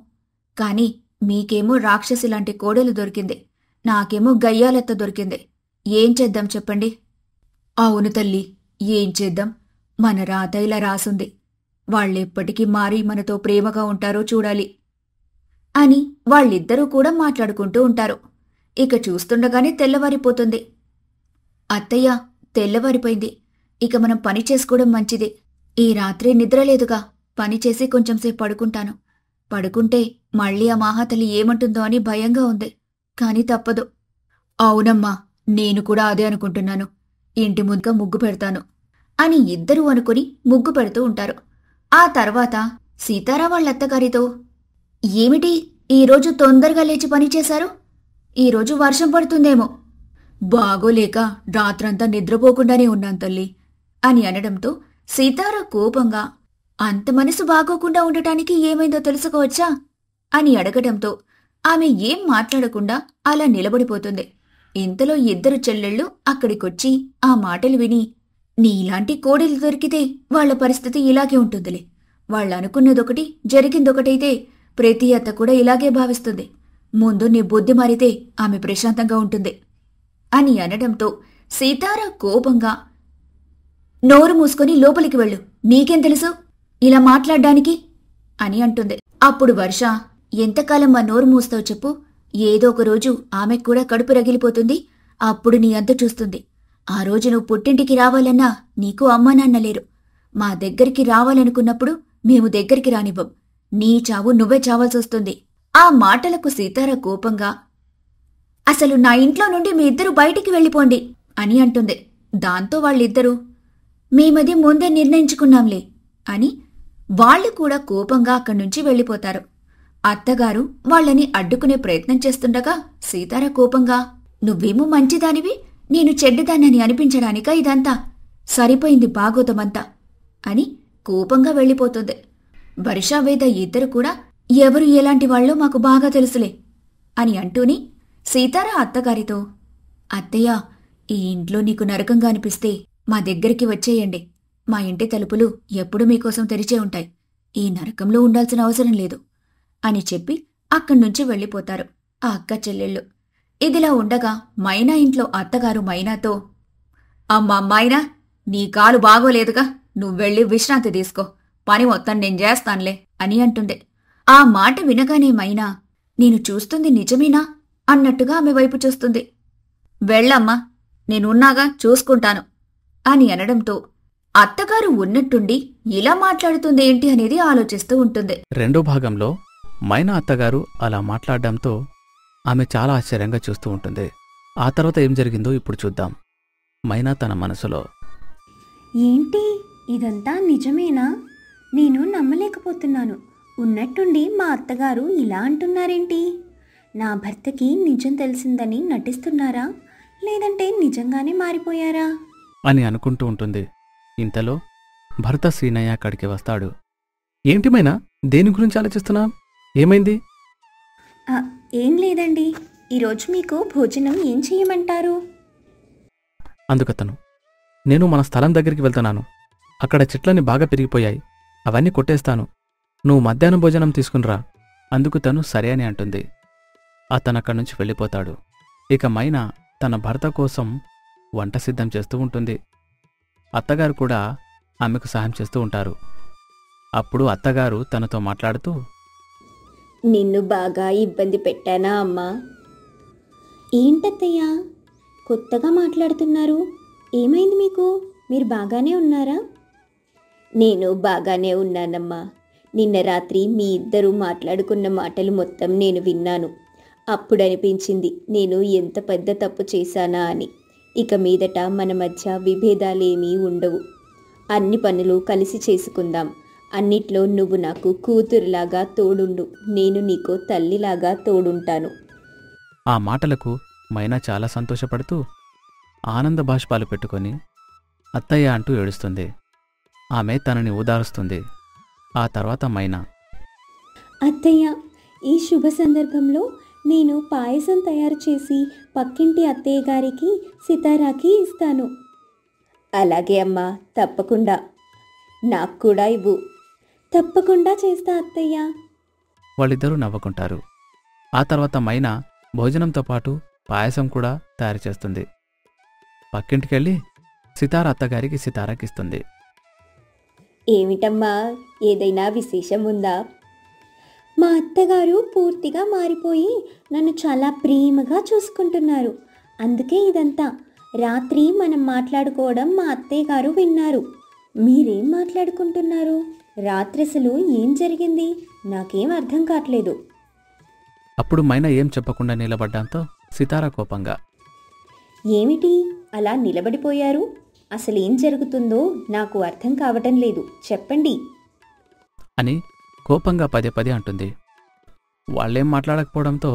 కాని మీకేమో రాక్షసిలాంటి కోడలు దొరికింది, నాకేమో గయ్యాలెత్త దొరికింది. ఏం చేద్దాం చెప్పండి? అవును తల్లి, ఏం చేద్దాం? మన రాత ఇలా రాసుంది. వాళ్ళెప్పటికీ మారి మనతో ప్రేమగా ఉంటారో చూడాలి అని వాళ్ళిద్దరూ కూడా మాట్లాడుకుంటూ ఉంటారు. ఇక చూస్తుండగానే తెల్లవారిపోతుంది. అత్తయ్య, తెల్లవారిపోయింది. ఇక మనం పని చేసుకోవడం మంచిది. ఈ రాత్రి నిద్రలేదుగా, పనిచేసి కొంచెంసేపు పడుకుంటాను. పడుకుంటే మళ్ళీ ఆ మహాతల్లి ఏమంటుందో అని భయంగా ఉంది. కాని తప్పదు. అవునమ్మా, నేను కూడా అదే అనుకుంటున్నాను. ఇంటి ముందుగా ముగ్గు పెడతాను అని ఇద్దరూ అనుకుని ముగ్గు పెడుతూ ఉంటారు. ఆ తర్వాత సీతారా వాళ్ళత్తగారితో, ఏమిటి ఈరోజు తొందరగా లేచి పనిచేశారు? ఈరోజు వర్షం పడుతుందేమో. బాగోలేక రాత్రంతా నిద్రపోకుండానే ఉన్నాను తల్లి అని అనడంతో సీతారా కోపంగా, అంత మనసు బాగోకుండా ఉండటానికి ఏమైందో తెలుసుకోవచ్చా అని అడగటంతో ఆమె ఏం మాట్లాడకుండా అలా నిలబడిపోతుంది. ఇంతలో ఇద్దరు చెల్లెళ్ళు అక్కడికొచ్చి ఆ మాటలు విని, నీలాంటి కోడలు దొరికితే వాళ్ల పరిస్థితి ఇలాగే ఉంటుందిలే. వాళ్ళనుకున్నదొకటి జరిగిందొకటైతే ప్రతి అత్త కూడా ఇలాగే భావిస్తుంది. ముందు నీ బుద్ధి మారితే ఆమె ప్రశాంతంగా ఉంటుంది అని అనడంతో సీతారా కోపంగా, నోరు మూసుకొని లోపలికి వెళ్ళు, నీకేం తెలుసు ఇలా మాట్లాడ్డానికి అని అంటుంది. అప్పుడు వర్ష, ఎంతకాలం మా నోరు మూస్తావు చెప్పు? ఏదో ఒక రోజు ఆమెకు కూడా కడుపు రగిలిపోతుంది. అప్పుడు నీ అంత చూస్తుంది. ఆ రోజు నువ్వు పుట్టింటికి రావాలన్నా నీకు అమ్మా నాన్న లేరు. మా దగ్గరికి రావాలనుకున్నప్పుడు మేము దగ్గరికి రానివ్వం. నీ చావు నువ్వే చావాల్సొస్తుంది. ఆ మాటలకు సీతార కోపంగా, అసలు నా ఇంట్లో నుండి మీ ఇద్దరు బయటికి వెళ్ళిపోండి అని అంటుంది. దాంతో వాళ్ళిద్దరూ మేమది ముందే నిర్ణయించుకున్నాంలే అని వాళ్ళు కూడా కోపంగా అక్కడ్నుంచి వెళ్ళిపోతారు. అత్తగారు వాళ్ళని అడ్డుకునే ప్రయత్నం చేస్తుండగా సీతార కోపంగా, నువ్వేమో మంచిదానివి, నేను చెడ్డదాన్నని అనిపించడానికా ఇదంతా? సరిపోయింది బాగోతమంతా అని కోపంగా వెళ్ళిపోతుంది. వర్ష వేద ఇద్దరు కూడా ఎవరు ఎలాంటి వాళ్ళో మాకు బాగా తెలుసులే అని అంటూని సీతార అత్తగారితో, అత్తయ్య, ఈ ఇంట్లో నీకు నరకంగా అనిపిస్తే మా దగ్గరికి వచ్చేయండి. మా ఇంటి తలుపులు ఎప్పుడూ మీకోసం తెరిచే ఉంటాయి. ఈ నరకంలో ఉండాల్సిన అవసరం లేదు అని చెప్పి అక్కడ్నుంచి వెళ్ళిపోతారు ఆ అక్క చెల్లెళ్ళు. ఇదిలా ఉండగా మైనా ఇంట్లో అత్తగారు మైనాతో, అమ్మా మైనా, నీ కాలు బాగోలేదుగా, నువ్వెళ్ళి విశ్రాంతి తీసుకో, పని మొత్తం నేను చేస్తానులే అని అంటుంది. ఆ మాట వినగానే మైనా, నేను చూస్తుంది నిజమేనా అన్నట్టుగా ఆమె వైపు చూస్తుంది. వెళ్ళమ్మా, నేనున్నాగా, చూసుకుంటాను అని అనడంతో అత్తగారు ఉన్నట్టుండి ఇలా మాట్లాడుతుందేంటి అనేది ఆలోచిస్తూ ఉంటుంది. రెండో భాగంలో మైనా అత్తగారు అలా మాట్లాడడంతో ఆమె చాలా ఆశ్చర్యంగా చూస్తూ ఉంటుంది. ఆ తర్వాత ఏం జరిగిందో ఇప్పుడు చూద్దాం. మైనా తన మనసులో, ఏంటి ఇదంతా నిజమేనా? నేను నమ్మలేకపోతున్నాను. ఉన్నట్టుండి మా అత్తగారు ఇలా అంటున్నారేంటి? నా భర్తకి నిజం తెలిసిందని నటిస్తున్నారా, లేదంటే నిజంగానే మారిపోయారా అని అనుకుంటూ ఉంటుంది. ఇంతలో భర్త శ్రీనయ్య అక్కడికి వస్తాడు. ఏంటి మైనా, దేని గురించి ఆలోచిస్తున్నా? ఏమైంది? ఏం లేదండి, ఈరోజు మీకు భోజనం ఏం చెయ్యమంటారు? అందుకతను, నేను మన స్థలం దగ్గరికి వెళ్తున్నాను. అక్కడ చెట్లన్నీ బాగా పెరిగిపోయాయి, అవన్నీ కొట్టేస్తాను. నువ్వు మధ్యాహ్నం భోజనం తీసుకునిరా. అందుకు తను సరే అని అంటుంది. అతనక్కడ్నుంచి వెళ్ళిపోతాడు. ఇక మైనా తన భర్త కోసం వంట సిద్ధం చేస్తూ ఉంటుంది. అత్తగారు కూడా ఆమెకు సహాయం చేస్తూ ఉంటారు. అప్పుడు అత్తగారు తనతో మాట్లాడుతూ, నిన్ను బాగా ఇబ్బంది పెట్టానా అమ్మా? ఏంటత్తయ్యా కొత్తగా మాట్లాడుతున్నారు? ఏమైంది మీకు? మీరు బాగానే ఉన్నారా? నేను బాగానే ఉన్నానమ్మా. నిన్న రాత్రి మీ ఇద్దరూ మాట్లాడుకున్న మాటలు మొత్తం నేను విన్నాను. అప్పుడు అనిపించింది నేను ఎంత పెద్ద తప్పు చేశానా అని. ఇక మీదట మన మధ్య విభేదాలేమీ ఉండవు. అన్ని పనులు కలిసి చేసుకుందాం. అన్నిట్లో నువ్వు నాకు కూతురులాగా తోడుండు, నేను నీకు తల్లిలాగా తోడుంటాను. ఆ మాటలకు మైనా చాలా సంతోషపడుతూ ఆనంద బాష్పాలు పెట్టుకొని అత్తయ్య అంటూ ఏడుస్తుంది. ఆమె తనని ఓదారుస్తుంది. ఆ తర్వాత మైనా, అత్తయ్య, ఈ శుభ సందర్భంలో నేను పాయసం తయారు చేసి పక్కింటి అత్తయ్య గారికి సితారాకి ఇస్తాను. అలాగే అమ్మా, తప్పకుండా. నాకు కూడా ఇవ్వు. తప్పకుండా చేస్తా అత్తయ్య. వాళ్ళిద్దరూ నవ్వుకుంటారు. ఆ తర్వాత మైనా భోజనంతో పాటు పాయసం కూడా తయారు చేస్తుంది. పక్కింటికెళ్ళి సితార అత్తగారికి సితారాకిస్తుంది. ఏమిటమ్మా, ఏదైనా విశేషం ఉందా? మా అత్తగారు పూర్తిగా మారిపోయి నన్ను చాలా ప్రేమగా చూసుకుంటున్నారు. అందుకే ఇదంతా. రాత్రి మనం మాట్లాడుకోవడం మా అత్తయ్య గారు విన్నారు. మీరేం మాట్లాడుకుంటున్నారు? రాత్రి అసలు ఏం జరిగింది? నాకేం అర్థం కావట్లేదు. అప్పుడు మైనా ఏం చెప్పకుండా నిలబడ్డంతో సితార కోపంగా, ఏమిటి అలా నిలబడిపోయారు? అసలు ఏం జరుగుతుందో నాకు అర్థం కావటం లేదు, చెప్పండి అని కోపంగా పదే పదే అంటుంది. వాళ్ళేం మాట్లాడకపోవడంతో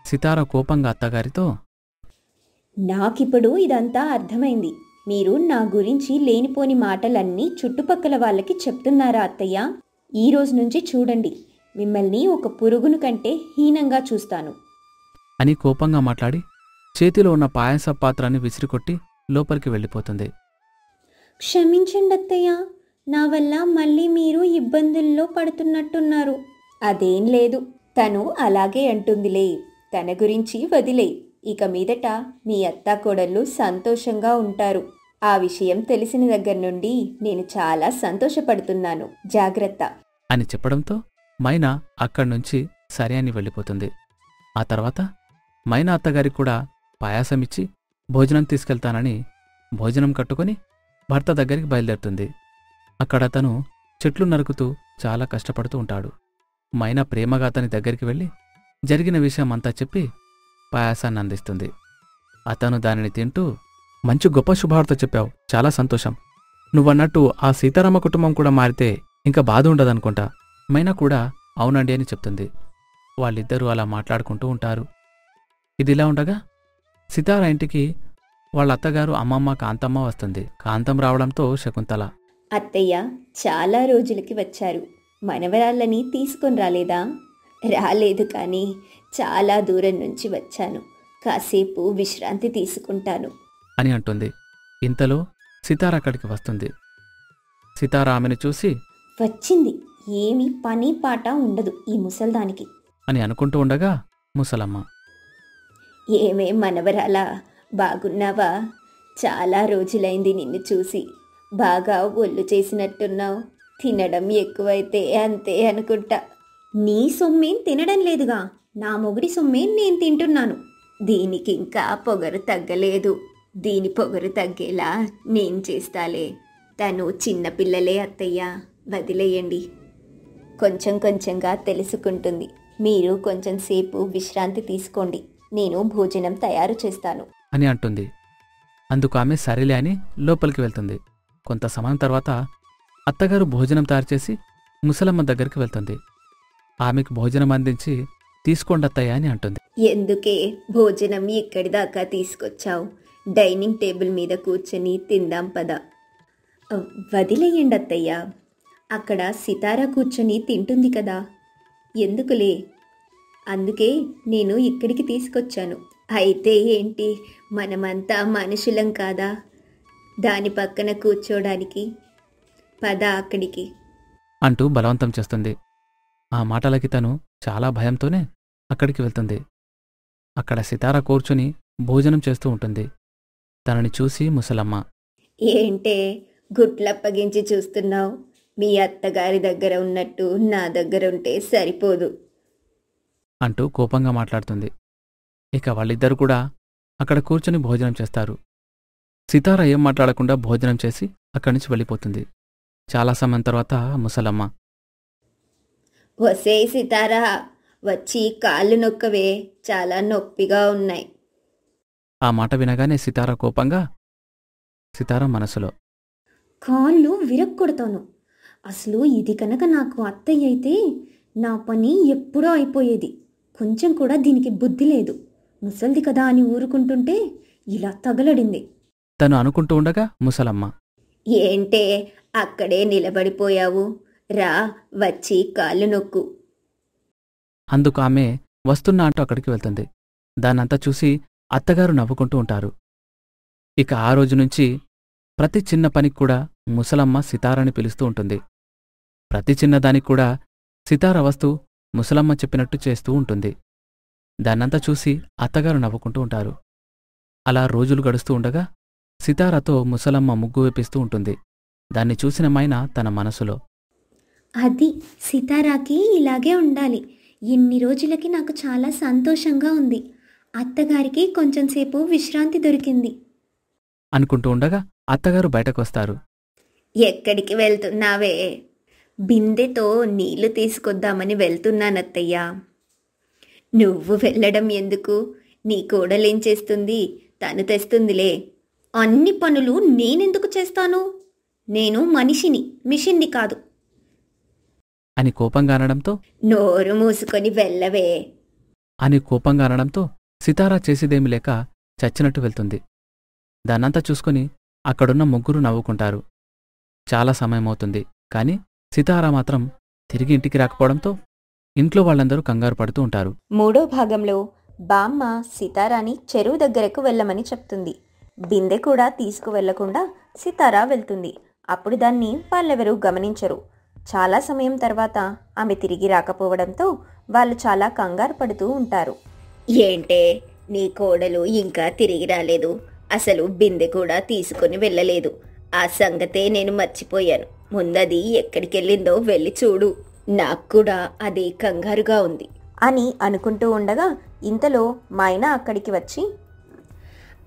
సితార కోపంగా అత్తగారితో, నాకిప్పుడు ఇదంతా అర్థమైంది. మీరు నా గురించి లేనిపోని మాటలన్నీ చుట్టుపక్కల వాళ్ళకి చెప్తున్నారా అత్తయ్య? ఈ రోజు నుంచి చూడండి, మిమ్మల్ని ఒక పురుగును కంటే హీనంగా చూస్తాను అని కోపంగా మాట్లాడి చేతిలో ఉన్న పాయస పాత్రని విసిరికొట్టి లోపలికి వెళ్ళిపోతుంది. క్షమించండి అత్తయ్య, నా వల్ల మళ్ళీ మీరు ఇబ్బందుల్లో పడుతున్నట్టున్నారు. అదేం లేదు, తను అలాగే అంటుందిలే. తన గురించి వదిలే. ఇక మీదట మీ అత్తాకోడళ్ళు సంతోషంగా ఉంటారు. ఆ విషయం తెలిసిన దగ్గర నుండి నేను చాలా సంతోషపడుతున్నాను. జాగ్రత్త అని చెప్పడంతో మైనా అక్కడ్నుంచి సరే అని వెళ్ళిపోతుంది. ఆ తర్వాత మైనా అత్తగారికి కూడా పాయాసమిచ్చి భోజనం తీసుకెళ్తానని భోజనం కట్టుకుని భర్త దగ్గరికి బయలుదేరుతుంది. అక్కడ అతను చెట్లు నరుకుతూ చాలా కష్టపడుతూ ఉంటాడు. మైనా ప్రేమగా అతని దగ్గరికి వెళ్ళి జరిగిన విషయం అంతా చెప్పి పాయాసాన్ని అందిస్తుంది. అతను దానిని తింటూ, మంచి గొప్ప శుభవార్త చెప్పావు, చాలా సంతోషం. నువ్వన్నట్టు ఆ సీతారామ కుటుంబం కూడా మారితే ఇంకా బాధ ఉండదనుకుంటా. మైనా కూడా అవునండి అని చెప్తుంది. వాళ్ళిద్దరూ అలా మాట్లాడుకుంటూ ఉంటారు. ఇదిలా ఉండగా సితార ఇంటికి వాళ్ళ అత్తగారు అమ్మమ్మ కాంతమ్మ వస్తుంది. కాంతం రావడంతో శకుంతల, అత్తయ్య చాలా రోజులకి వచ్చారు, మనవరాళ్ళని తీసుకొని రాలేదా? రాలేదు, కానీ చాలా దూరం నుంచి వచ్చాను, కాసేపు విశ్రాంతి తీసుకుంటాను అని అంటుంది. ఇంతలో సితార అక్కడికి వస్తుంది. సితార ఆమెను చూసి వచ్చింది, ఏమీ పని పాట ఉండదు ఈ ముసల్దానికి అని అనుకుంటూ ఉండగా ముసలమ్మ, ఏమే మనవరాలా, బాగున్నావా? చాలా రోజులైంది నిన్ను చూసి, బాగా ఒళ్ళు చేసినట్టున్నావు, తినడం ఎక్కువైతే అంతే అనుకుంటా. నీ సొమ్మేం తినడం లేదుగా, నా మొగుడి సొమ్మేం నేను తింటున్నాను. దీనికి ఇంకా పొగరు తగ్గలేదు, దీని పొగరు తగ్గేలా నేను చేస్తాలే. తను చిన్నపిల్లలే అత్తయ్య, వదిలేయండి, కొంచెం కొంచెంగా తెలుసుకుంటుంది. మీరు కొంచెం సేపు విశ్రాంతి తీసుకోండి, నేను భోజనం తయారు చేస్తాను అని అంటుంది. అందుకు ఆమె సరేలే అని లోపలికి వెళ్తుంది. కొంత సమయం తర్వాత అత్తగారు భోజనం తయారుచేసి ముసలమ్మ దగ్గరికి వెళ్తుంది. ఆమెకు భోజనం అందించి తీసుకోండి అత్తయ్య అని అంటుంది. ఎందుకే భోజనం ఇక్కడి దాకా తీసుకొచ్చావు? డైనింగ్ టేబుల్ మీద కూర్చొని తిందాం పద. వదిలేయండి అత్తయ్య, అక్కడ సితారా కూర్చొని తింటుంది కదా, ఎందుకులే, అందుకే నేను ఇక్కడికి తీసుకొచ్చాను. అయితే ఏంటి, మనమంతా మనుషులం కాదా, దాని పక్కన కూర్చోడానికి? పద అక్కడికి అంటూ బలవంతం చేస్తుంది. ఆ మాటలకి తను చాలా భయంతోనే అక్కడికి వెళ్తుంది. అక్కడ సితార కూర్చుని భోజనం చేస్తూ ఉంటుంది. తనని చూసి ముసలమ్మ, ఏంటే గుట్లప్పగించి చూస్తున్నావు? మీ అత్తగారి దగ్గర ఉన్నట్టు నా దగ్గర ఉంటే సరిపోదు అంటూ కోపంగా మాట్లాడుతుంది. ఇక వాళ్ళిద్దరూ కూడా అక్కడ కూర్చుని భోజనం చేస్తారు. సితార ఏం మాట్లాడకుండా భోజనం చేసి అక్కడి నుంచి వెళ్ళిపోతుంది. చాలా సమయం తర్వాత ముసలమ్మ, వసే సితారా, వచ్చి కాళ్ళు నొక్కవే, చాలా నొప్పిగా ఉన్నాయి. ఆ మాట వినగానే సితార కోపంగా, సితార మనసులో, కాళ్ళు విరక్కొడతాను. అసలు ఇది కనుక నాకు అత్తయ్య అయితే నా పని ఎప్పుడో అయిపోయేది. కొంచెం కూడా దీనికి బుద్ధి లేదు, ముసల్ది కదా అని ఊరుకుంటుంటే ఇలా తగలడింది. తను అనుకుంటూ ఉండగా ముసలమ్మ, ఏంటే అక్కడే నిలబడిపోయావు, రా వచ్చి కాళ్ళు నొక్కు. అందుకు ఆమె వస్తున్నా అంటూ అక్కడికి వెళ్తుంది. దాన్నంతా చూసి అత్తగారు నవ్వుకుంటూ ఉంటారు. ఇక ఆ రోజు నుంచి ప్రతి చిన్న పనికి కూడా ముసలమ్మ సితారని పిలుస్తూ ఉంటుంది. ప్రతి చిన్నదానికి కూడా సితార వస్తూ ముసలమ్మ చెప్పినట్టు చేస్తూ ఉంటుంది. దాన్నంతా చూసి అత్తగారు నవ్వుకుంటూ ఉంటారు. అలా రోజులు గడుస్తూ ఉండగా సితారతో ముసలమ్మ ముగ్గు వేపిస్తూ ఉంటుంది. దాన్ని చూసిన మైనా తన మనసులో, అది సితారాకి ఇలాగే ఉండాలి. ఇన్ని రోజులకి నాకు చాలా సంతోషంగా ఉంది. అత్తగారికి కొంచెం సేపు విశ్రాంతి దొరికింది అనుకుంటూ ఉండగా అత్తగారు బయటకొస్తారు. ఎక్కడికి వెళ్తున్నావే? బిందెతో నీళ్లు తీసుకొద్దామని వెళ్తున్నానత్తయ్యా. నువ్వు వెళ్ళడం ఎందుకు? నీ కోడలేం చేస్తుంది? తను తెస్తుందిలే. అన్ని పనులు నేనెందుకు చేస్తాను? నేను మనిషిని, మిషన్ని కాదు అని కోపంగా అనడంతో, నోరు మూసుకొని వెళ్ళవే అని కోపంగా అనడంతో సితారా చేసేదేమి లేక చచ్చినట్టు వెళ్తుంది. దాన్నంతా చూసుకుని అక్కడున్న ముగ్గురు నవ్వుకుంటారు. చాలా సమయమవుతుంది. కాని సితారా మాత్రం తిరిగి ఇంటికి రాకపోవడంతో ఇంట్లో వాళ్ళందరూ కంగారు పడుతూ ఉంటారు. 3వ భాగంలో బామ్మ సితారాని చెరువు దగ్గరకు వెళ్ళమని చెప్తుంది. బిందె కూడా తీసుకువెళ్లకుండా సితారా వెళ్తుంది. అప్పుడు దాన్ని వాళ్ళెవరూ గమనించరు. చాలా సమయం తర్వాత ఆమె తిరిగి రాకపోవడంతో వాళ్ళు చాలా కంగారు పడుతూ ఉంటారు. ఏంటే, నీ కోడలు ఇంకా తిరిగి రాలేదు, అసలు బిందె కూడా తీసుకుని వెళ్ళలేదు. ఆ సంగతే నేను మర్చిపోయాను. ముందది ఎక్కడికెళ్ళిందో వెళ్ళి చూడు, నాకు కూడా అది కంగారుగా ఉంది అని అనుకుంటూ ఉండగా ఇంతలో మైనా అక్కడికి వచ్చి,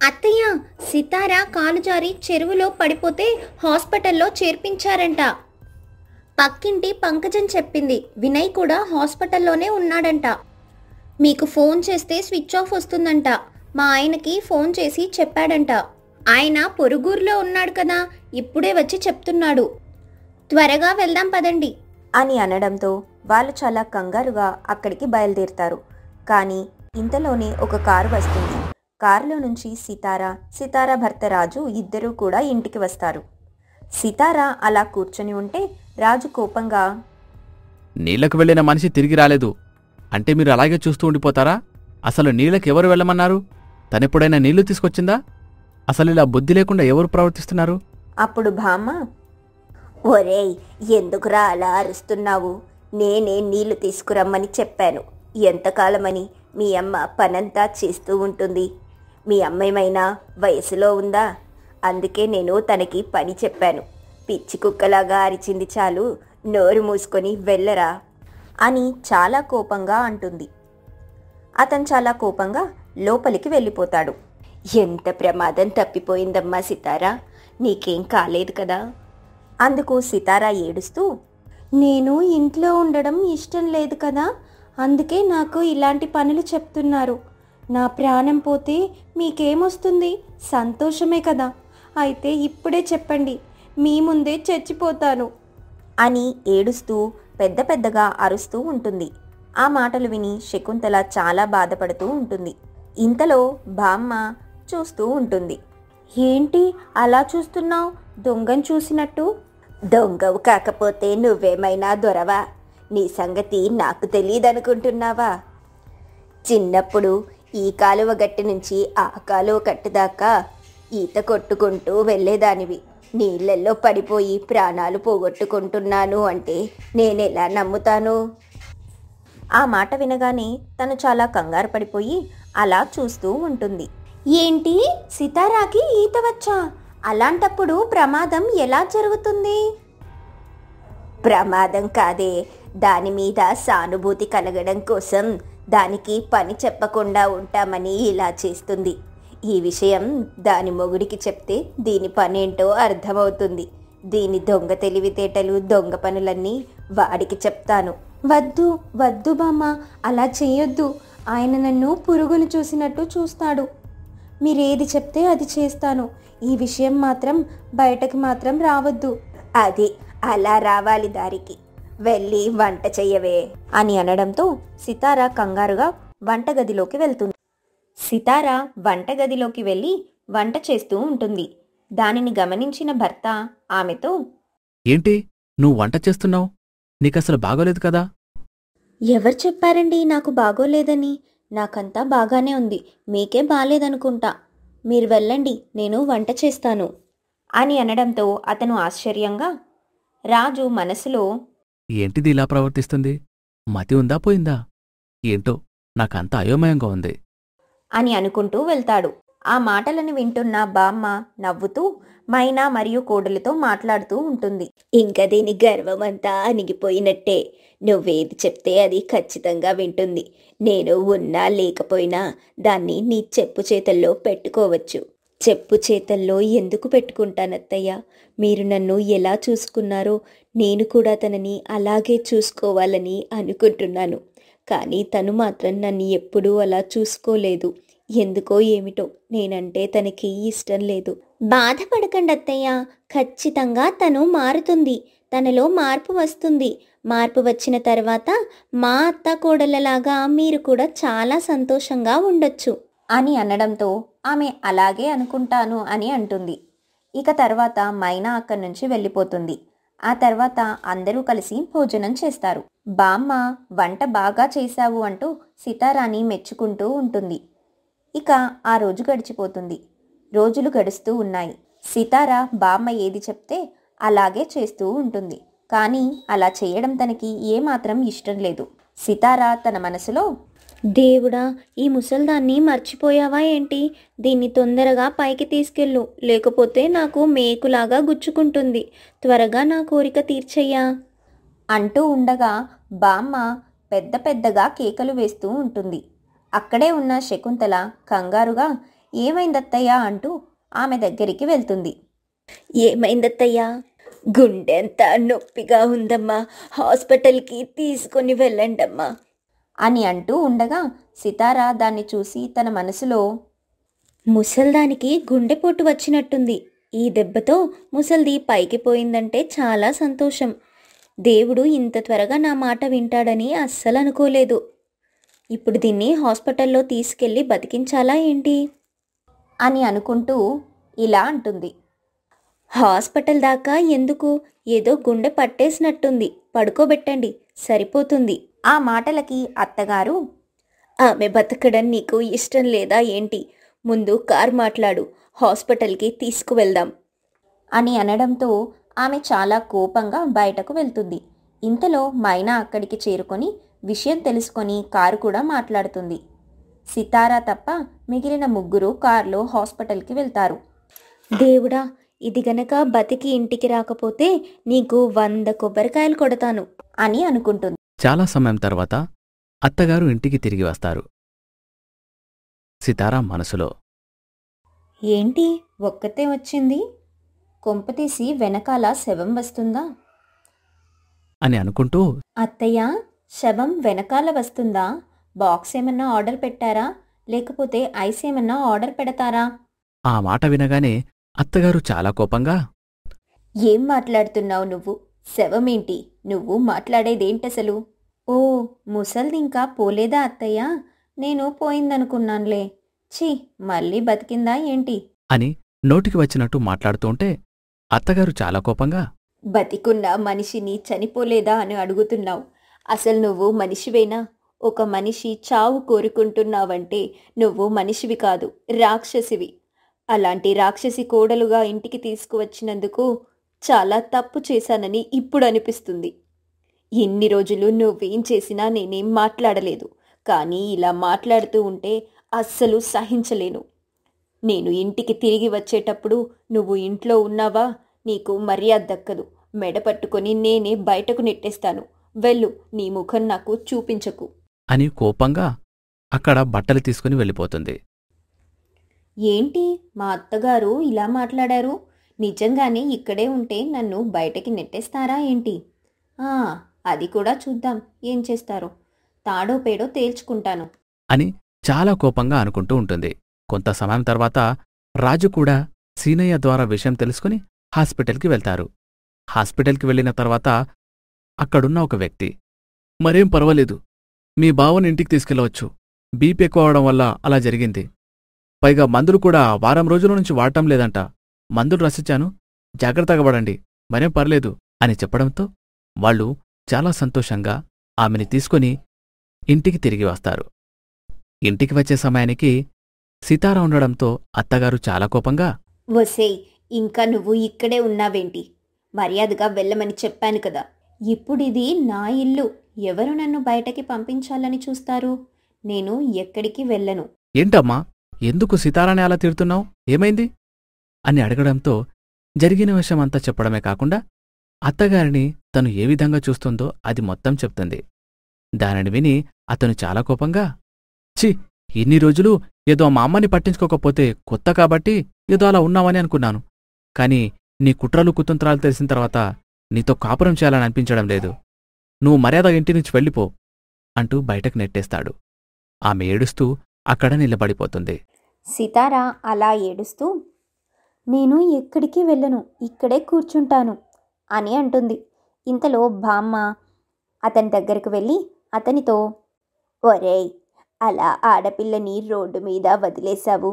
అత్తయ్య, సితార కాలు జారి చెరువులో పడిపోతే హాస్పిటల్లో చేర్పించారంట. పక్కింటి పంకజం చెప్పింది. వినయ్ కూడా హాస్పిటల్లోనే ఉన్నాడంట. మీకు ఫోన్ చేస్తే స్విచ్ ఆఫ్ వస్తుందంట. మా ఆయనకి ఫోన్ చేసి చెప్పాడంట. ఆయన పొరుగురులో ఉన్నాడు కదా, ఇప్పుడే వచ్చి చెప్తున్నాడు. త్వరగా వెళ్దాం పదండి అని అనడంతో వాళ్ళు చాలా కంగారుగా అక్కడికి బయలుదేరుతారు. కానీ ఇంతలోనే ఒక కారు వస్తుంది. కారులో నుంచి సితార భర్త రాజు ఇద్దరూ కూడా ఇంటికి వస్తారు. సితార అలా కూర్చొని ఉంటే రాజు కోపంగా, నీళ్లకు వెళ్ళిన మనిషి తిరిగి రాలేదు అంటే మీరు అలాగే చూస్తూ ఉండిపోతారా? అసలు నీళ్ళకి ఎవరు వెళ్ళమన్నారు? తనెప్పుడైనా నీళ్లు తీసుకొచ్చిందా? అసలు ఇలా బుద్ధి లేకుండా ఎవరు ప్రవర్తిస్తున్నారు? అప్పుడు భామ, ఒరేయ్, ఎందుకురా అలా అరుస్తున్నావు? నేనే నీళ్లు తీసుకురమ్మని చెప్పాను. ఎంతకాలమని మీ అమ్మ పనంతా చేస్తూ ఉంటుంది. మీ అమ్మేమైనా వయసులో ఉందా? అందుకే నేను తనకి పని చెప్పాను. పిచ్చి కుక్కలాగా అరిచింది చాలు, నోరు మూసుకొని వెళ్ళరా అని చాలా కోపంగా అంటుంది. అతను చాలా కోపంగా లోపలికి వెళ్ళిపోతాడు. ఎంత ప్రమాదం తప్పిపోయిందమ్మా సితారా, నీకేం కాలేదు కదా? అందుకు సితారా ఏడుస్తూ, నేను ఇంట్లో ఉండడం ఇష్టం లేదు కదా, అందుకే నాకు ఇలాంటి పనులు చెప్తున్నారు. నా ప్రాణం పోతే మీకేమొస్తుంది? సంతోషమే కదా. అయితే ఇప్పుడే చెప్పండి, మీ ముందే చచ్చిపోతాను అని ఏడుస్తూ పెద్ద పెద్దగా అరుస్తూ ఉంటుంది. ఆ మాటలు విని శకుంతల చాలా బాధపడుతూ ఉంటుంది. ఇంతలో బామ్మ చూస్తూ ఉంటుంది. ఏంటి అలా చూస్తున్నావు? దొంగను చూసినట్టు. దొంగవు కాకపోతే నువ్వేమైనా దొరవా? నీ సంగతి నాకు తెలియదనుకుంటున్నావా? చిన్నప్పుడు ఈ కాలువ గట్టి నుంచి ఆ కాలువ గట్టు దాకా ఈత కొట్టుకుంటూ వెళ్ళేదానివి. నీళ్ళల్లో పడిపోయి ప్రాణాలు పోగొట్టుకుంటున్నాను అంటే నేనెలా నమ్ముతాను? ఆ మాట వినగానే తను చాలా కంగారు పడిపోయి అలా చూస్తూ ఉంటుంది. ఏంటి, సితారాకి ఈత వచ్చా? అలాంటప్పుడు ప్రమాదం ఎలా జరుగుతుంది? ప్రమాదం కాదే, దాని మీద సానుభూతి కలగడం కోసం దానికి పని చెప్పకుండా ఉంటామని ఇలా చేస్తుంది. ఈ విషయం దాని మొగుడికి చెప్తే దీని పనేంటో అర్థమవుతుంది. దీని దొంగ తెలివితేటలు, దొంగ పనులన్నీ వాడికి చెప్తాను. వద్దు వద్దు బామ్మ, అలా చేయొద్దు. ఆయన నన్ను పురుగును చూసినట్టు చూస్తాడు. మీరేది చెప్తే అది చేస్తాను. ఈ విషయం మాత్రం బయటకు మాత్రం రావద్దు. అది అలా రావాలి దారికి. వెళ్ళి వంట చెయ్యవే అని అనడంతో సితార కంగారుగా వంటగదిలోకి వెళ్తుంది. సితార వంటగదిలోకి వెళ్ళి వంట చేస్తూ ఉంటుంది. దానిని గమనించిన భర్త ఆమెతో, ఏంటి నువ్వు వంట చేస్తున్నావు? నీకసలు బాగోలేదు కదా? ఎవరు చెప్పారండి నాకు బాగోలేదని? నాకంతా బాగానే ఉంది. మీకే బాలేదనుకుంటా. మీరు వెళ్ళండి, నేను వంట చేస్తాను అని అనడంతో అతను ఆశ్చర్యంగా, రాజు మనసులో, ఏంటిది ఇలా ప్రవర్తిస్తుంది? మతి ఉందా పోయిందా? ఏంటో నాకంత అయోమయంగా ఉంది అని అనుకుంటూ వెళ్తాడు. ఆ మాటలను వింటున్న బామ్మ నవ్వుతూ మైనా మరియు కోడలితో మాట్లాడుతూ ఉంటుంది. ఇంకా దీని గర్వమంతా అణిగిపోయినట్టే. నువ్వేది చెప్తే అది ఖచ్చితంగా వింటుంది. నేను ఉన్నా లేకపోయినా దాన్ని నీ చెప్పు చేతల్లో పెట్టుకోవచ్చు. చెప్పు చేతల్లో ఎందుకు పెట్టుకుంటానత్తయ్య? మీరు నన్ను ఎలా చూసుకున్నారో నేను కూడా తనని అలాగే చూసుకోవాలని అనుకుంటున్నాను. కానీ తను మాత్రం నన్ను ఎప్పుడూ అలా చూసుకోలేదు. ఎందుకో ఏమిటో నేనంటే తనకి ఇష్టం లేదు. బాధపడకండి అత్తయ్య, ఖచ్చితంగా తను మారుతుంది. తనలో మార్పు వస్తుంది. మార్పు వచ్చిన తర్వాత మా అత్త కోడళ్ళలాగా మీరు కూడా చాలా సంతోషంగా ఉండొచ్చు అని అనడంతో ఆమె అలాగే అనుకుంటాను అని అంటుంది. ఇక తర్వాత మైనా అక్కడి నుంచి వెళ్ళిపోతుంది. ఆ తర్వాత అందరూ కలిసి భోజనం చేస్తారు. బామ్మ వంట బాగా చేశావు అంటూ సితారాని మెచ్చుకుంటూ ఉంటుంది. ఇక ఆ రోజు గడిచిపోతుంది. రోజులు గడుస్తూ ఉన్నాయి. సితార బామ్మ ఏది చెప్తే అలాగే చేస్తూ ఉంటుంది. కానీ అలా చేయడం తనకి ఏమాత్రం ఇష్టం లేదు. సితార తన మనసులో, దేవుడా, ఈ ముసల్దాన్ని మర్చిపోయావా ఏంటి? దీన్ని తొందరగా పైకి తీసుకెళ్ళు, లేకపోతే నాకు మేకులాగా గుచ్చుకుంటుంది. త్వరగా నా కోరిక తీర్చయ్యా అంటూ ఉండగా బామ్మ పెద్ద పెద్దగా కేకలు వేస్తూ ఉంటుంది. అక్కడే ఉన్న శకుంతల కంగారుగా, ఏమైందత్తయ్యా అంటూ ఆమె దగ్గరికి వెళ్తుంది. ఏమైందత్తయ్యా? గుండెంతా నొప్పిగా ఉందమ్మా, హాస్పిటల్కి తీసుకొని వెళ్ళండమ్మా అని అంటూ ఉండగా సితారా దాన్ని చూసి తన మనసులో, ముసల్దానికి గుండెపోటు వచ్చినట్టుంది, ఈ దెబ్బతో ముసల్ది పైకి పోయిందంటే చాలా సంతోషం. దేవుడు ఇంత త్వరగా నా మాట వింటాడని అస్సలు అనుకోలేదు. ఇప్పుడు దీన్ని హాస్పిటల్లో తీసుకెళ్ళి బతికించాలా ఏంటి అని అనుకుంటూ ఇలా అంటుంది. హాస్పిటల్ దాకా ఎందుకు, ఏదో గుండె పట్టేసినట్టుంది, పడుకోబెట్టండి సరిపోతుంది. ఆ మాటలకి అత్తగారు, ఆమె బతకడం నీకు ఇష్టం లేదా ఏంటి? ముందు కార్ మాట్లాడు, హాస్పిటల్కి తీసుకువెళ్దాం అని అనడంతో ఆమె చాలా కోపంగా బయటకు వెళ్తుంది. ఇంతలో మైనా అక్కడికి చేరుకొని విషయం తెలుసుకొని కారు కూడా మాట్లాడుతుంది. సితారా తప్ప మిగిలిన ముగ్గురు కారులో హాస్పిటల్కి వెళ్తారు. దేవుడా, ఇది గనక బతికి ఇంటికి రాకపోతే నీకు 100 కొబ్బరికాయలు కొడతాను అని అనుకుంటుంది. చాలా సమయం తర్వాత అత్తగారు ఇంటికి తిరిగి వస్తారు. సితారా మనసులో, ఏంటి ఒక్కతే వచ్చింది? కొంపతీసి వెనకాల శవం వస్తుందా? అని అనుకుంటూ అత్తయ్య, శవం వెనకాల వస్తుందా? బాక్స్ ఏమన్నా ఆర్డర్ పెట్టారా? లేకపోతే ఐస్ ఏమన్నా ఆర్డర్ పెడతారా? ఆ మాట వినగానే అత్తగారు చాలా కోపంగా, ఏం మాట్లాడుతున్నావు నువ్వు? శవమేంటి? నువ్వు మాట్లాడేదేంటసలు? ఓ, ముసల్ది ఇంకా పోలేదా అత్తయ్య? నేను పోయిందనుకున్నానులే. ఛీ, మళ్ళీ బతికిందా ఏంటి అని నోటికి వచ్చినట్టు మాట్లాడుతూంటే అత్తగారు చాలా కోపంగా, బతికున్న మనిషిని చనిపోలేదా అని అడుగుతున్నావు? అసలు నువ్వు మనిషివేనా? ఒక మనిషి చావు కోరుకుంటున్నావంటే నువ్వు మనిషివి కాదు, రాక్షసివి. అలాంటి రాక్షసి కోడలుగా ఇంటికి తీసుకువచ్చినందుకు చాలా తప్పు చేశానని ఇప్పుడు అనిపిస్తుంది. ఎన్ని రోజులు నువ్వేం చేసినా నేనేం మాట్లాడలేదు, కానీ ఇలా మాట్లాడుతూ ఉంటే అస్సలు సహించలేను. నేను ఇంటికి తిరిగి వచ్చేటప్పుడు నువ్వు ఇంట్లో ఉన్నావా? నీకు మర్యాద దక్కదు. మెడ పట్టుకొని నేనే బయటకు నెట్టేస్తాను. వెళ్ళు, నీ ముఖం నాకు చూపించకు అని కోపంగా అక్కడ బట్టలు తీసుకుని వెళ్ళిపోతుంది. ఏంటి మా అత్తగారు ఇలా మాట్లాడారు? నిజంగానే ఇక్కడే ఉంటే నన్ను బయటకి నెట్టేస్తారా ఏంటి? అది కూడా చూద్దాం ఏం చేస్తారో. తాడో పేడో తేల్చుకుంటాను అని చాలా కోపంగా అనుకుంటూ ఉంటుంది. కొంత సమయం తర్వాత రాజు కూడా సీనయ్య ద్వారా విషయం తెలుసుకుని హాస్పిటల్కి వెళ్తారు. హాస్పిటల్కి వెళ్ళిన తర్వాత అక్కడున్న ఒక వ్యక్తి, మరేం పర్వాలేదు, మీ బావని ఇంటికి తీసుకెళ్ళవచ్చు. బీపీ ఎక్కువ అవడం వల్ల అలా జరిగింది. పైగా మందులు కూడా వారం రోజుల నుంచి వాడటం లేదంట. మందులు రసిచ్చాను, జాగ్రత్తగా పడండి, మరేం పర్లేదు అని చెప్పడంతో వాళ్ళు చాలా సంతోషంగా ఆమెని తీసుకుని ఇంటికి తిరిగి వస్తారు. ఇంటికి వచ్చే సమయానికి సితారా ఉండడంతో అత్తగారు చాలా కోపంగా, వసేయ్, ఇంకా నువ్వు ఇక్కడే ఉన్నావేంటి? మర్యాదగా వెళ్ళమని చెప్పాను కదా. ఇప్పుడిది నా ఇల్లు, ఎవరు నన్ను బయటకి పంపించాలని చూస్తారు? నేను ఎక్కడికి వెళ్ళను. ఏంటమ్మా, ఎందుకు సితారాని అలా తిడుతున్నావు? ఏమైంది అని అడగడంతో జరిగిన విషయమంతా చెప్పడమే కాకుండా అత్తగారిని తను ఏ విధంగా చూస్తుందో అది మొత్తం చెప్తుంది. దానిని విని అతను చాలా కోపంగా, ఛీ, ఇన్ని రోజులు ఏదో మా అమ్మని పట్టించుకోకపోతే కొత్త కాబట్టి ఏదో అలా ఉన్నావని అనుకున్నాను. కాని నీ కుట్రలు కుతంత్రాలు తెలిసిన తర్వాత నీతో కాపురం చేయాలని అనిపించడం లేదు. నువ్వు మర్యాద ఇంటి నుంచి వెళ్ళిపో అంటూ బయటకు నెట్టేస్తాడు. ఆమె ఏడుస్తూ అక్కడ నిలబడిపోతుంది. సితారా అలా ఏడుస్తూ, నేను ఎక్కడికి వెళ్ళను, ఇక్కడే కూర్చుంటాను అని అంటుంది. ఇంతలో బామ్మ అతని దగ్గరకు వెళ్ళి అతనితో, ఒరేయ్, అలా ఆడపిల్లని రోడ్డు మీద వదిలేశావు,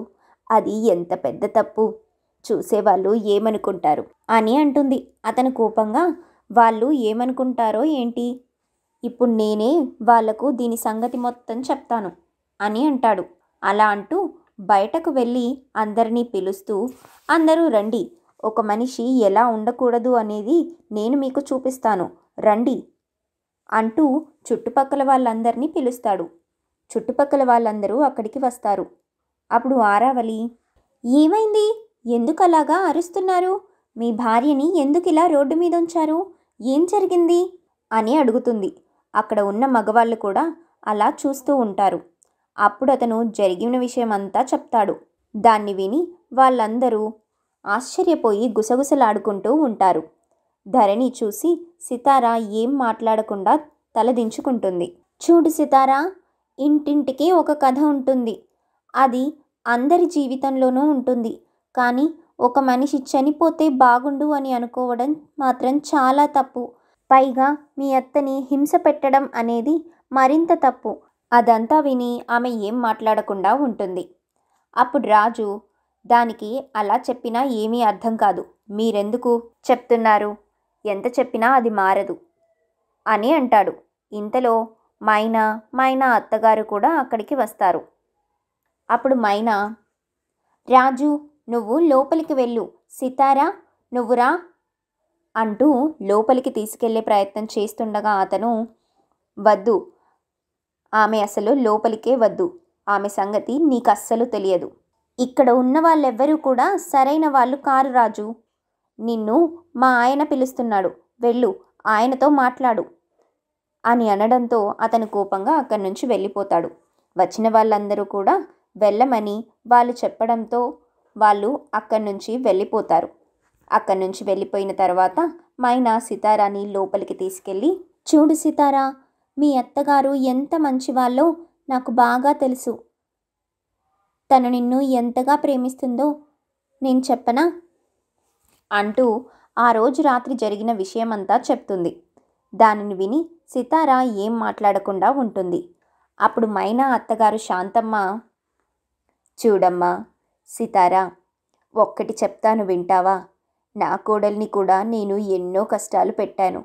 అది ఎంత పెద్ద తప్పు, చూసేవాళ్ళు ఏమనుకుంటారు అని అంటుంది. అతను కోపంగా, వాళ్ళు ఏమనుకుంటారో ఏంటి, ఇప్పుడు నేనే వాళ్లకు దీని సంగతి మొత్తం చెప్తాను అని అంటాడు. అలా అంటూ బయటకు వెళ్ళి అందరినీ పిలుస్తూ, అందరూ రండి, ఒక మనిషి ఎలా ఉండకూడదు అనేది నేను మీకు చూపిస్తాను, రండి అంటూ చుట్టుపక్కల వాళ్ళందరినీ పిలుస్తాడు. చుట్టుపక్కల వాళ్ళందరూ అక్కడికి వస్తారు. అప్పుడు ఆరావళి, ఏమైంది? ఎందుకలాగా అరుస్తున్నారు? మీ భార్యని ఎందుకిలా రోడ్డు మీద ఉంచారు? ఏం జరిగింది అని అడుగుతుంది. అక్కడ ఉన్న మగవాళ్ళు కూడా అలా చూస్తూ ఉంటారు. అప్పుడు అతను జరిగిన విషయమంతా చెప్తాడు. దాన్ని విని వాళ్ళందరూ ఆశ్చర్యపోయి గుసగుసలాడుకుంటూ ఉంటారు. ధరణి చూసి సితారా ఏం మాట్లాడకుండా తలదించుకుంటుంది. చూడు సితారా, ఇంటింటికి ఒక కథ ఉంటుంది. అది అందరి జీవితంలోనూ ఉంటుంది. కానీ ఒక మనిషి చనిపోతే బాగుండు అని అనుకోవడం మాత్రం చాలా తప్పు. పైగా మీ అత్తని హింస పెట్టడం అనేది మరింత తప్పు. అదంతా విని ఆమె ఏం మాట్లాడకుండా ఉంటుంది. అప్పుడు రాజు, దానికి అలా చెప్పినా ఏమీ అర్థం కాదు, మీరెందుకు చెప్తున్నారు, ఎంత చెప్పినా అది మారదు అని అంటాడు. ఇంతలో మైనా అత్తగారు కూడా అక్కడికి వస్తారు. అప్పుడు మైనా, రాజు నువ్వు లోపలికి వెళ్ళు, సితారా నువ్వురా అంటూ లోపలికి తీసుకెళ్లే ప్రయత్నం చేస్తుండగా అతను, వద్దు, ఆమె అసలు లోపలికే వద్దు, ఆమె సంగతి నీకు అస్సలు తెలియదు. ఇక్కడ ఉన్న వాళ్ళెవ్వరూ కూడా సరైన వాళ్ళు కారు రాజు. నిన్ను మా ఆయన పిలుస్తున్నాడు, వెళ్ళు, ఆయనతో మాట్లాడు అని అనడంతో అతను కోపంగా అక్కడి నుంచి వెళ్ళిపోతాడు. వచ్చిన వాళ్ళందరూ కూడా వెళ్ళమని వాళ్ళు చెప్పడంతో వాళ్ళు అక్కడి నుంచి వెళ్ళిపోతారు. అక్కడి నుంచి వెళ్ళిపోయిన తర్వాత మైనా సితారాని లోపలికి తీసుకెళ్ళి, చూడు సితారా, మీ అత్తగారు ఎంత మంచివాళ్ళో నాకు బాగా తెలుసు. తను నిన్ను ఎంతగా ప్రేమిస్తుందో నేను చెప్పనా అంటూ ఆ రోజు రాత్రి జరిగిన విషయమంతా చెప్తుంది. దానిని విని సితారా ఏం మాట్లాడకుండా ఉంటుంది. అప్పుడు మైనా అత్తగారు శాంతమ్మ, చూడమ్మా సితారా, ఒక్కటి చెప్తాను వింటావా? నా కోడల్ని కూడా నేను ఎన్నో కష్టాలు పెట్టాను.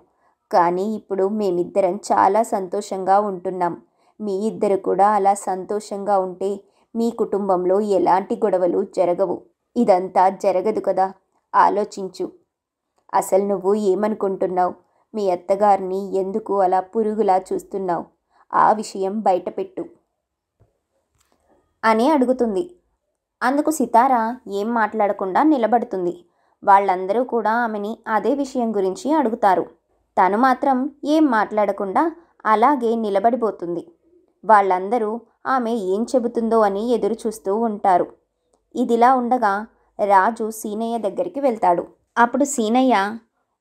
కానీ ఇప్పుడు మేమిద్దరం చాలా సంతోషంగా ఉంటున్నాం. మీ ఇద్దరు కూడా అలా సంతోషంగా ఉంటే మీ కుటుంబంలో ఎలాంటి గొడవలు జరగవు. ఇదంతా జరగదు కదా, ఆలోచించు. అసలు నువ్వు ఏమనుకుంటున్నావు? మీ అత్తగారిని ఎందుకు అలా పురుగులా చూస్తున్నావు? ఆ విషయం బయటపెట్టు అని అడుగుతుంది. అందుకు సితారా ఏం మాట్లాడకుండా నిలబడుతుంది. వాళ్ళందరూ కూడా ఆమెని అదే విషయం గురించి అడుగుతారు. తను మాత్రం ఏం మాట్లాడకుండా అలాగే నిలబడిపోతుంది. వాళ్ళందరూ ఆమె ఏం చెబుతుందో అని ఎదురు చూస్తూ ఉంటారు. ఇదిలా ఉండగా రాజు సీనయ్య దగ్గరికి వెళ్తాడు. అప్పుడు సీనయ్య,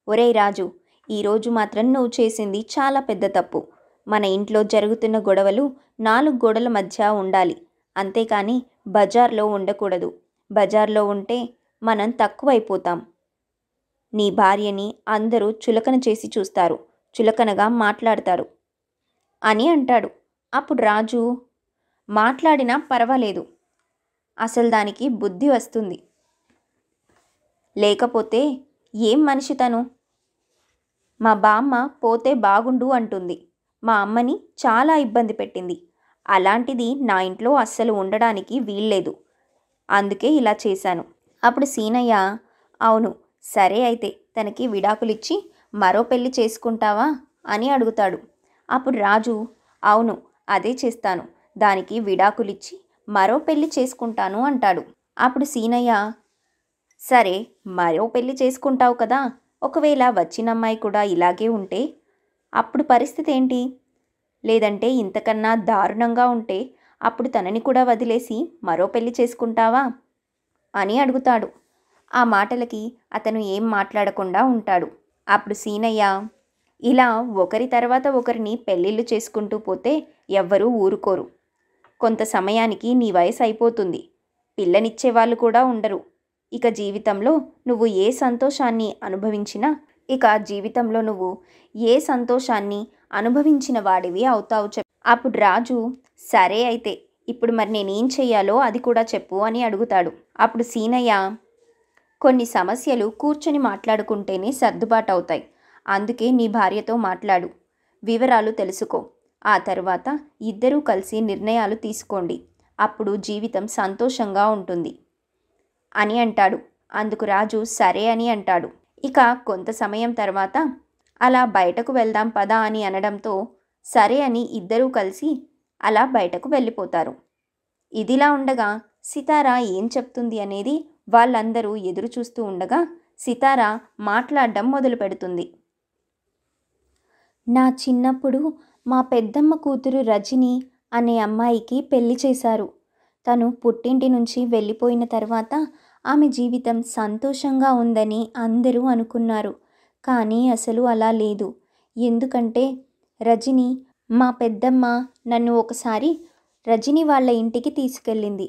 ఒరేయ్ రాజు, ఈరోజు మాత్రం నువ్వు చేసింది చాలా పెద్ద తప్పు. మన ఇంట్లో జరుగుతున్న గొడవలు 4 గోడల మధ్య ఉండాలి, అంతేకాని బజార్లో ఉండకూడదు. బజార్లో ఉంటే మనం తక్కువైపోతాం. నీ భార్యని అందరూ చులకన చేసి చూస్తారు, చులకనగా మాట్లాడతారు అని అంటాడు. అప్పుడు రాజు, మాట్లాడినా పర్వాలేదు, అసలు దానికి బుద్ధి వస్తుంది. లేకపోతే ఏం మనిషి తను? మా బామ్మ పోతే బాగుండు అంటుంది. మా అమ్మని చాలా ఇబ్బంది పెట్టింది. అలాంటిది నా ఇంట్లో అస్సలు ఉండడానికి వీల్లేదు. అందుకే ఇలా చేశాను. అప్పుడు సీనయ్య, అవును సరే, అయితే తనకి విడాకులిచ్చి మరో పెళ్లి చేసుకుంటావా అని అడుగుతాడు. అప్పుడు రాజు, అవును అదే చేస్తాను, దానికి విడాకులిచ్చి మరో పెళ్లి చేసుకుంటాను అంటాడు. అప్పుడు సీనయ్య, సరే మరో పెళ్లి చేసుకుంటావు కదా, ఒకవేళ వచ్చిన అమ్మాయి కూడా ఇలాగే ఉంటే అప్పుడు పరిస్థితి ఏంటి? లేదంటే ఇంతకన్నా దారుణంగా ఉంటే అప్పుడు తనని కూడా వదిలేసి మరో పెళ్లి చేసుకుంటావా అని అడుగుతాడు. ఆ మాటలకి అతను ఏం మాట్లాడకుండా ఉంటాడు. అప్పుడు సీనయ్య, ఇలా ఒకరి తర్వాత ఒకరిని పెళ్ళిళ్ళు చేసుకుంటూ పోతే ఎవ్వరూ ఊరుకోరు. కొంత సమయానికి నీ వయసు అయిపోతుంది, పిల్లనిచ్చేవాళ్ళు కూడా ఉండరు. ఇక జీవితంలో నువ్వు ఏ సంతోషాన్ని అనుభవించిన వాడివి అవుతావు. అప్పుడు రాజు, సరే అయితే ఇప్పుడు మరి నేనేం చెయ్యాలో అది కూడా చెప్పు అని అడుగుతాడు. అప్పుడు సీనయ్య, కొన్ని సమస్యలు కూర్చొని మాట్లాడుకుంటేనే సర్దుబాటు అవుతాయి. అందుకే నీ భార్యతో మాట్లాడు, వివరాలు తెలుసుకో, ఆ తర్వాత ఇద్దరూ కలిసి నిర్ణయాలు తీసుకోండి, అప్పుడు జీవితం సంతోషంగా ఉంటుంది అని అంటాడు. అందుకు రాజు సరే అని అంటాడు. ఇక కొంత సమయం తర్వాత అలా బయటకు వెళ్దాం పదా అని అనడంతో సరే అని ఇద్దరూ కలిసి అలా బయటకు వెళ్ళిపోతారు. ఇదిలా ఉండగా సితారా ఏం చెప్తుంది అనేది వాళ్ళందరూ ఎదురు చూస్తూ ఉండగా సితారా మాట్లాడడం మొదలు పెడుతుంది. నా చిన్నప్పుడు మా పెద్దమ్మ కూతురు రజని అనే అమ్మాయికి పెళ్లి చేశారు. తను పుట్టింటి నుంచి వెళ్ళిపోయిన తర్వాత ఆమె జీవితం సంతోషంగా ఉందని అందరూ అనుకున్నారు. కానీ అసలు అలా లేదు. ఎందుకంటే రజని, మా పెద్దమ్మ నన్ను ఒకసారి రజని వాళ్ళ ఇంటికి తీసుకెళ్ళింది.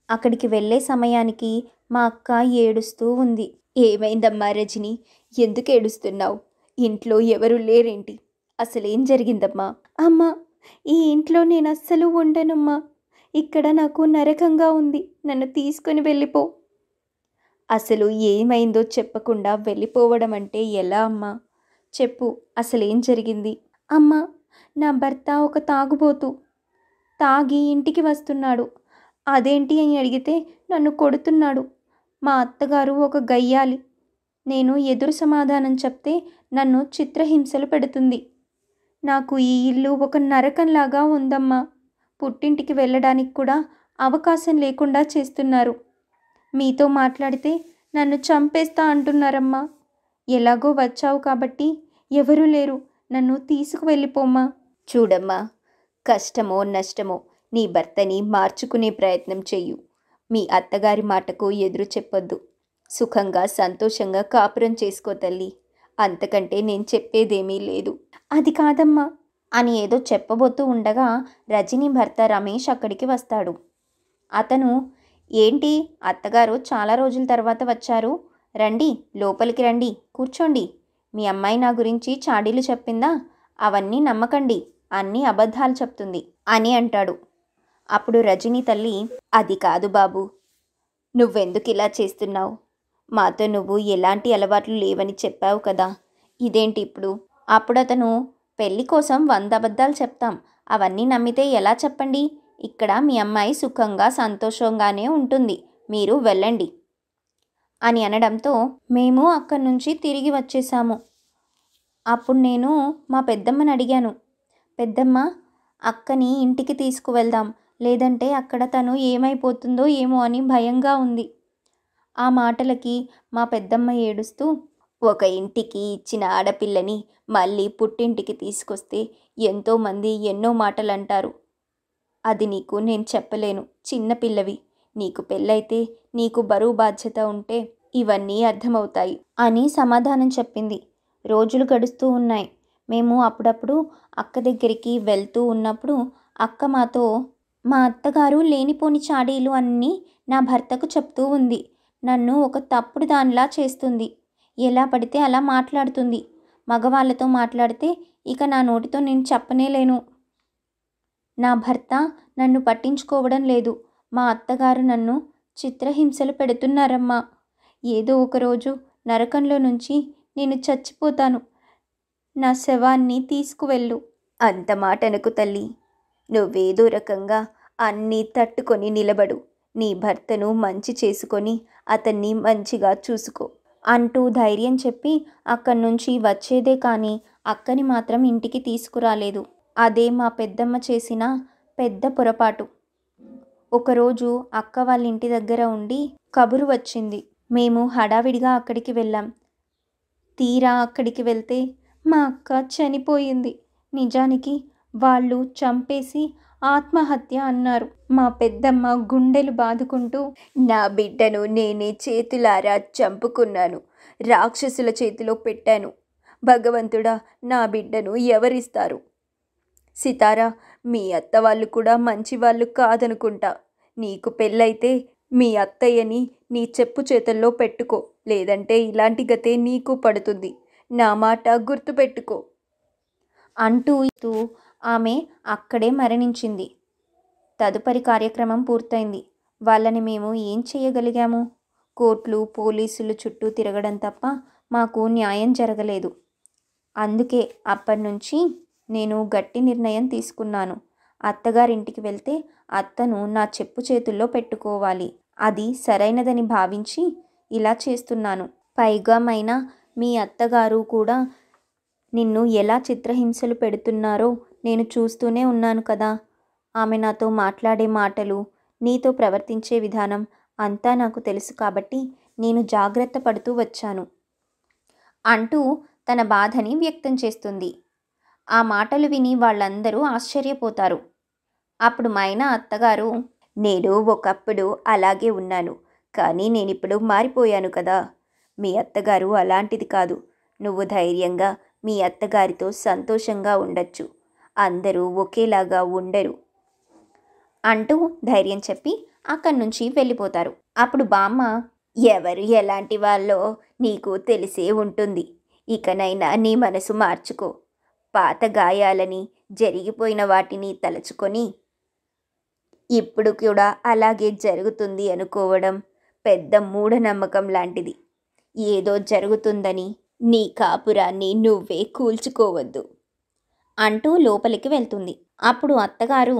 అక్కడికి వెళ్ళే సమయానికి మా అక్క ఏడుస్తూ ఉంది. ఏమైందమ్మా రజని, ఎందుకు ఏడుస్తున్నావు? ఇంట్లో ఎవరు లేరేంటి? అసలేం జరిగిందమ్మా? అమ్మా, ఈ ఇంట్లో నేను అస్సలు ఉండనమ్మా. ఇక్కడ నాకు నరకంగా ఉంది. నన్ను తీసుకొని వెళ్ళిపో. అసలు ఏమైందో చెప్పకుండా వెళ్ళిపోవడం అంటే ఎలా అమ్మా? చెప్పు, అసలేం జరిగింది? అమ్మా, నా భర్త ఒక తాగుబోతు. తాగి ఇంటికి వస్తున్నాడు. అదేంటి అని అడిగితే నన్ను కొడుతున్నాడు. మా అత్తగారు ఒక గయ్యాలి. నేను ఎదురు సమాధానం చెప్తే నన్ను చిత్రహింసలు పెడుతుంది. నాకు ఈ ఇల్లు ఒక నరకంలాగా ఉందమ్మా. పుట్టింటికి వెళ్ళడానికి కూడా అవకాశం లేకుండా చేస్తున్నారు. మీతో మాట్లాడితే నన్ను చంపేస్తా అంటున్నారమ్మా. ఎలాగో వచ్చావు కాబట్టి ఎవరూ లేరు, నన్ను తీసుకువెళ్ళిపోమ్మా. చూడమ్మా, కష్టమో నష్టమో నీ భర్తని మార్చుకునే ప్రయత్నం చెయ్యు. మీ అత్తగారి మాటకు ఎదురు చెప్పొద్దు. సుఖంగా సంతోషంగా కాపురం చేసుకో తల్లి. అంతకంటే నేను చెప్పేదేమీ లేదు. అది కాదమ్మా అని ఏదో చెప్పబోతూ ఉండగా రజని భర్త రమేష్ అక్కడికి వస్తాడు. అతను, ఏంటి అత్తగారు చాలా రోజుల తర్వాత వచ్చారు, రండి లోపలికి రండి, కూర్చోండి. మీ అమ్మాయి నా గురించి చాడీలు చెప్పిందా? అవన్నీ నమ్మకండి, అన్నీ అబద్ధాలు చెప్తుంది అని అంటాడు. అప్పుడు రజని తల్లి, అది కాదు బాబు, నువ్వెందుకు ఇలా చేస్తున్నావు? మాతో నువ్వు ఎలాంటి అలవాట్లు లేవని చెప్పావు కదా, ఇదేంటి ఇప్పుడు? అప్పుడు అతను, పెళ్లి కోసం 100 అబద్ధాలు చెప్తాం, అవన్నీ నమ్మితే ఎలా చెప్పండి? ఇక్కడ మీ అమ్మాయి సుఖంగా సంతోషంగానే ఉంటుంది, మీరు వెళ్ళండి అని అనడంతో మేము అక్కడి నుంచి తిరిగి వచ్చేసాము. అప్పుడు నేను మా పెద్దమ్మని అడిగాను, పెద్దమ్మ, అక్కని ఇంటికి తీసుకువెళ్దాం, లేదంటే అక్కడ తను ఏమైపోతుందో ఏమో అని భయంగా ఉంది. ఆ మాటలకి మా పెద్దమ్మ ఏడుస్తూ, ఒక ఇంటికి ఇచ్చిన ఆడపిల్లని మళ్ళీ పుట్టింటికి తీసుకొస్తే ఎంతోమంది ఎన్నో మాటలు అంటారు. అది నీకు నేను చెప్పలేను, చిన్నపిల్లవి. నీకు పెళ్ళైతే నీకు బరువు బాధ్యత ఉంటే ఇవన్నీ అర్థమవుతాయి అని సమాధానం చెప్పింది. రోజులు గడుస్తూ ఉన్నాయి. మేము అప్పుడప్పుడు అక్క దగ్గరికి వెళ్తూ ఉన్నప్పుడు అక్క మాతో, మా అత్తగారు లేనిపోని చాడీలు అన్నీ నా భర్తకు చెప్తూ ఉంది. నన్ను ఒక తప్పుడు దానిలా చేస్తుంది. ఎలా పడితే అలా మాట్లాడుతుంది. మగవాళ్ళతో మాట్లాడితే ఇక నా నోటితో నేను చెప్పనేలేను. నా భర్త నన్ను పట్టించుకోవడం లేదు. మా అత్తగారు నన్ను చిత్రహింసలు పెడుతున్నారమ్మా. ఏదో ఒకరోజు నరకంలో నుంచి నేను చచ్చిపోతాను. నా శవాన్ని తీసుకువెళ్ళు. అంత మాటనకు తల్లి. నువ్వేదో రకంగా అన్నీ తట్టుకొని నిలబడు. నీ భర్తను మంచి చేసుకొని అతన్ని మంచిగా చూసుకో అంటూ ధైర్యం చెప్పి అక్కడి నుంచి వచ్చేదే కానీ అక్కని మాత్రం ఇంటికి తీసుకురాలేదు. అదే మా పెద్దమ్మ చేసిన పెద్ద పొరపాటు. ఒకరోజు అక్క వాళ్ళ ఇంటి దగ్గర ఉండి కబురు వచ్చింది. మేము హడావిడిగా అక్కడికి వెళ్ళాం. తీరా అక్కడికి వెళ్తే మా అక్క చనిపోయింది. నిజానికి వాళ్ళు చంపేసి ఆత్మహత్య అన్నారు. మా పెద్దమ్మ గుండెలు బాదుకుంటూ, నా బిడ్డను నేనే చేతులారా చంపుకున్నాను, రాక్షసుల చేతిలో పెట్టాను. భగవంతుడా, నా బిడ్డను ఎవరిస్తారు? సితారా, మీ అత్త వాళ్ళు కూడా మంచివాళ్ళు కాదనుకుంటా. నీకు పెళ్ళైతే మీ అత్తయ్యని నీ చెప్పు చేతుల్లో పెట్టుకో, లేదంటే ఇలాంటి గతే నీకు పడుతుంది. నా మాట గుర్తుపెట్టుకో అంటూ ఆమె అక్కడే మరణించింది. తదుపరి కార్యక్రమం పూర్తయింది. వాళ్ళని మేము ఏం చేయగలిగాము? కోర్టులు, పోలీసులు చుట్టూ తిరగడం తప్ప మాకు న్యాయం జరగలేదు. అందుకే అప్పటి నుంచి నేను గట్టి నిర్ణయం తీసుకున్నాను. అత్తగారింటికి వెళ్తే అత్తను నా చెప్పు చేతుల్లో పెట్టుకోవాలి. అది సరైనదని భావించి ఇలా చేస్తున్నాను. పైగా మైనా మీ అత్తగారు కూడా నిన్ను ఎలా చిత్రహింసలు పెడుతున్నారో నేను చూస్తూనే ఉన్నాను కదా. ఆమె నాతో మాట్లాడే మాటలు, నీతో ప్రవర్తించే విధానం అంతా నాకు తెలుసు కాబట్టి నేను జాగ్రత్త పడుతూ వచ్చాను అంటూ తన బాధని వ్యక్తం చేస్తుంది. ఆ మాటలు విని వాళ్ళందరూ ఆశ్చర్యపోతారు. అప్పుడు మైనా అత్తగారు, నేను ఒకప్పుడు అలాగే ఉన్నాను, కానీ నేనిప్పుడు మారిపోయాను కదా. మీ అత్తగారు అలాంటిది కాదు. నువ్వు ధైర్యంగా మీ అత్తగారితో సంతోషంగా ఉండొచ్చు. అందరూ ఒకేలాగా ఉండరు అంటూ ధైర్యం చెప్పి అక్కడి నుంచి వెళ్ళిపోతారు. అప్పుడు బామ్మ, ఎవరు ఎలాంటి వాళ్ళో నీకు తెలిసే ఉంటుంది. ఇకనైనా నీ మనసు మార్చుకో. పాత గాయాలని, జరిగిపోయిన వాటిని తలుచుకొని ఇప్పుడు కూడా అలాగే జరుగుతుంది అనుకోవడం పెద్ద మూఢనమ్మకం లాంటిది. ఏదో జరుగుతుందని నీ కాపురాన్ని నువ్వే కూల్చుకోవద్దు అంటూ లోపలికి వెళ్తుంది. అప్పుడు అత్తగారు,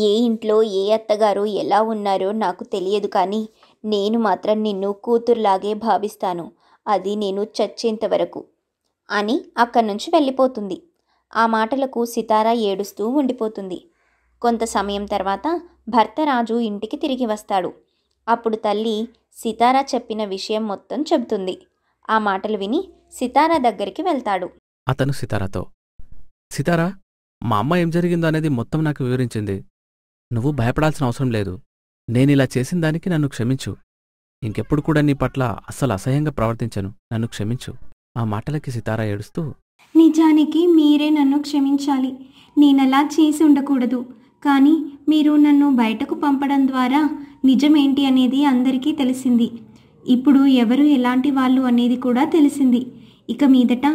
ఏ ఇంట్లో ఏ అత్తగారు ఎలా ఉన్నారో నాకు తెలియదు, కానీ నేను మాత్రం నిన్ను కూతురులాగే భావిస్తాను, అది నేను చచ్చేంత వరకు అని అక్కడి నుంచి వెళ్ళిపోతుంది. ఆ మాటలకు సితారా ఏడుస్తూ ఉండిపోతుంది. కొంత సమయం తర్వాత భర్త రాజు ఇంటికి తిరిగి వస్తాడు. అప్పుడు తల్లి సితారా చెప్పిన విషయం మొత్తం చెబుతుంది. ఆ మాటలు విని సితారా దగ్గరికి వెళ్తాడు. అతను సితారాతో, సితారా, మా అమ్మ ఏం జరిగిందో అనేది మొత్తం నాకు వివరించింది. నువ్వు భయపడాల్సిన అవసరం లేదు. నేనిలా చేసిన దానికి నన్ను క్షమించు. ఇంకెప్పుడు కూడా నీ పట్ల అస్సలు అసహ్యంగా ప్రవర్తించను. నన్ను క్షమించు. ఆ మాటలకి సితారా ఏడుస్తూ, నిజానికి మీరే నన్ను క్షమించాలి. నేనలా చేసి ఉండకూడదు. కానీ మీరు నన్ను బయటకు పంపడం ద్వారా నిజమేంటి అనేది అందరికీ తెలిసింది. ఇప్పుడు ఎవరు ఎలాంటి వాళ్ళు అనేది కూడా తెలిసింది. ఇక మీదట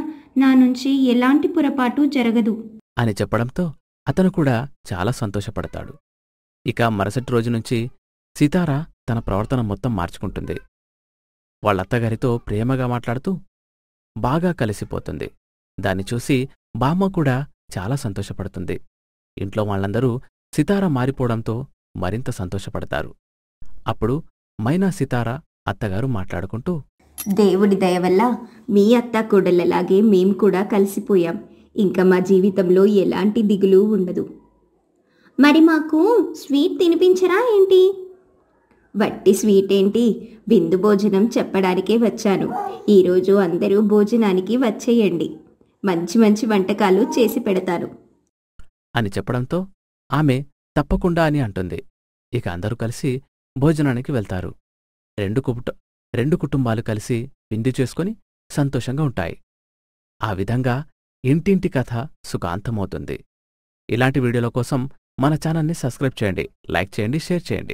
నా నుంచి ఎలాంటి పొరపాటు జరగదు అని చెప్పడంతో అతను కూడా చాలా సంతోషపడతాడు. ఇక మరుసటి రోజు నుంచి సితారా తన ప్రవర్తన మొత్తం మార్చుకుంటుంది. వాళ్ళత్తగారితో ప్రేమగా మాట్లాడుతూ బాగా కలిసిపోతుంది. దాన్ని చూసి బామ్మ కూడా చాలా సంతోషపడుతుంది. ఇంట్లో వాళ్ళందరూ సితారా మారిపోవడంతో మరింత సంతోషపడతారు. అప్పుడు మైనా సితారా అత్తగారు మాట్లాడుకుంటూ, దేవుడి దయ వల్ల మీ అత్త కోడళ్ళలాగే మేము కూడా కలిసిపోయాం. ఇంకా మా జీవితంలో ఎలాంటి దిగులు ఉండదు. మరి మాకు స్వీట్ తినిపించరా ఏంటి? వట్టి స్వీట్ ఏంటి, విందు భోజనం చెప్పడానికే వచ్చాను. ఈరోజు అందరూ భోజనానికి వచ్చేయండి. మంచి మంచి వంటకాలు చేసి పెడతాను అని చెప్పడంతో ఆమె తప్పకుండా అని అంటుంది. ఇక అందరూ కలిసి భోజనానికి వెళ్తారు. రెండు కుటుంబాలు కలిసి విందు చేసుకుని సంతోషంగా ఉంటాయి. ఆ విధంగా ఇంటింటి కథ సుఖాంతమవుతుంది. ఇలాంటి వీడియోల కోసం మన ఛానల్ని సబ్స్క్రైబ్ చేయండి, లైక్ చేయండి, షేర్ చేయండి.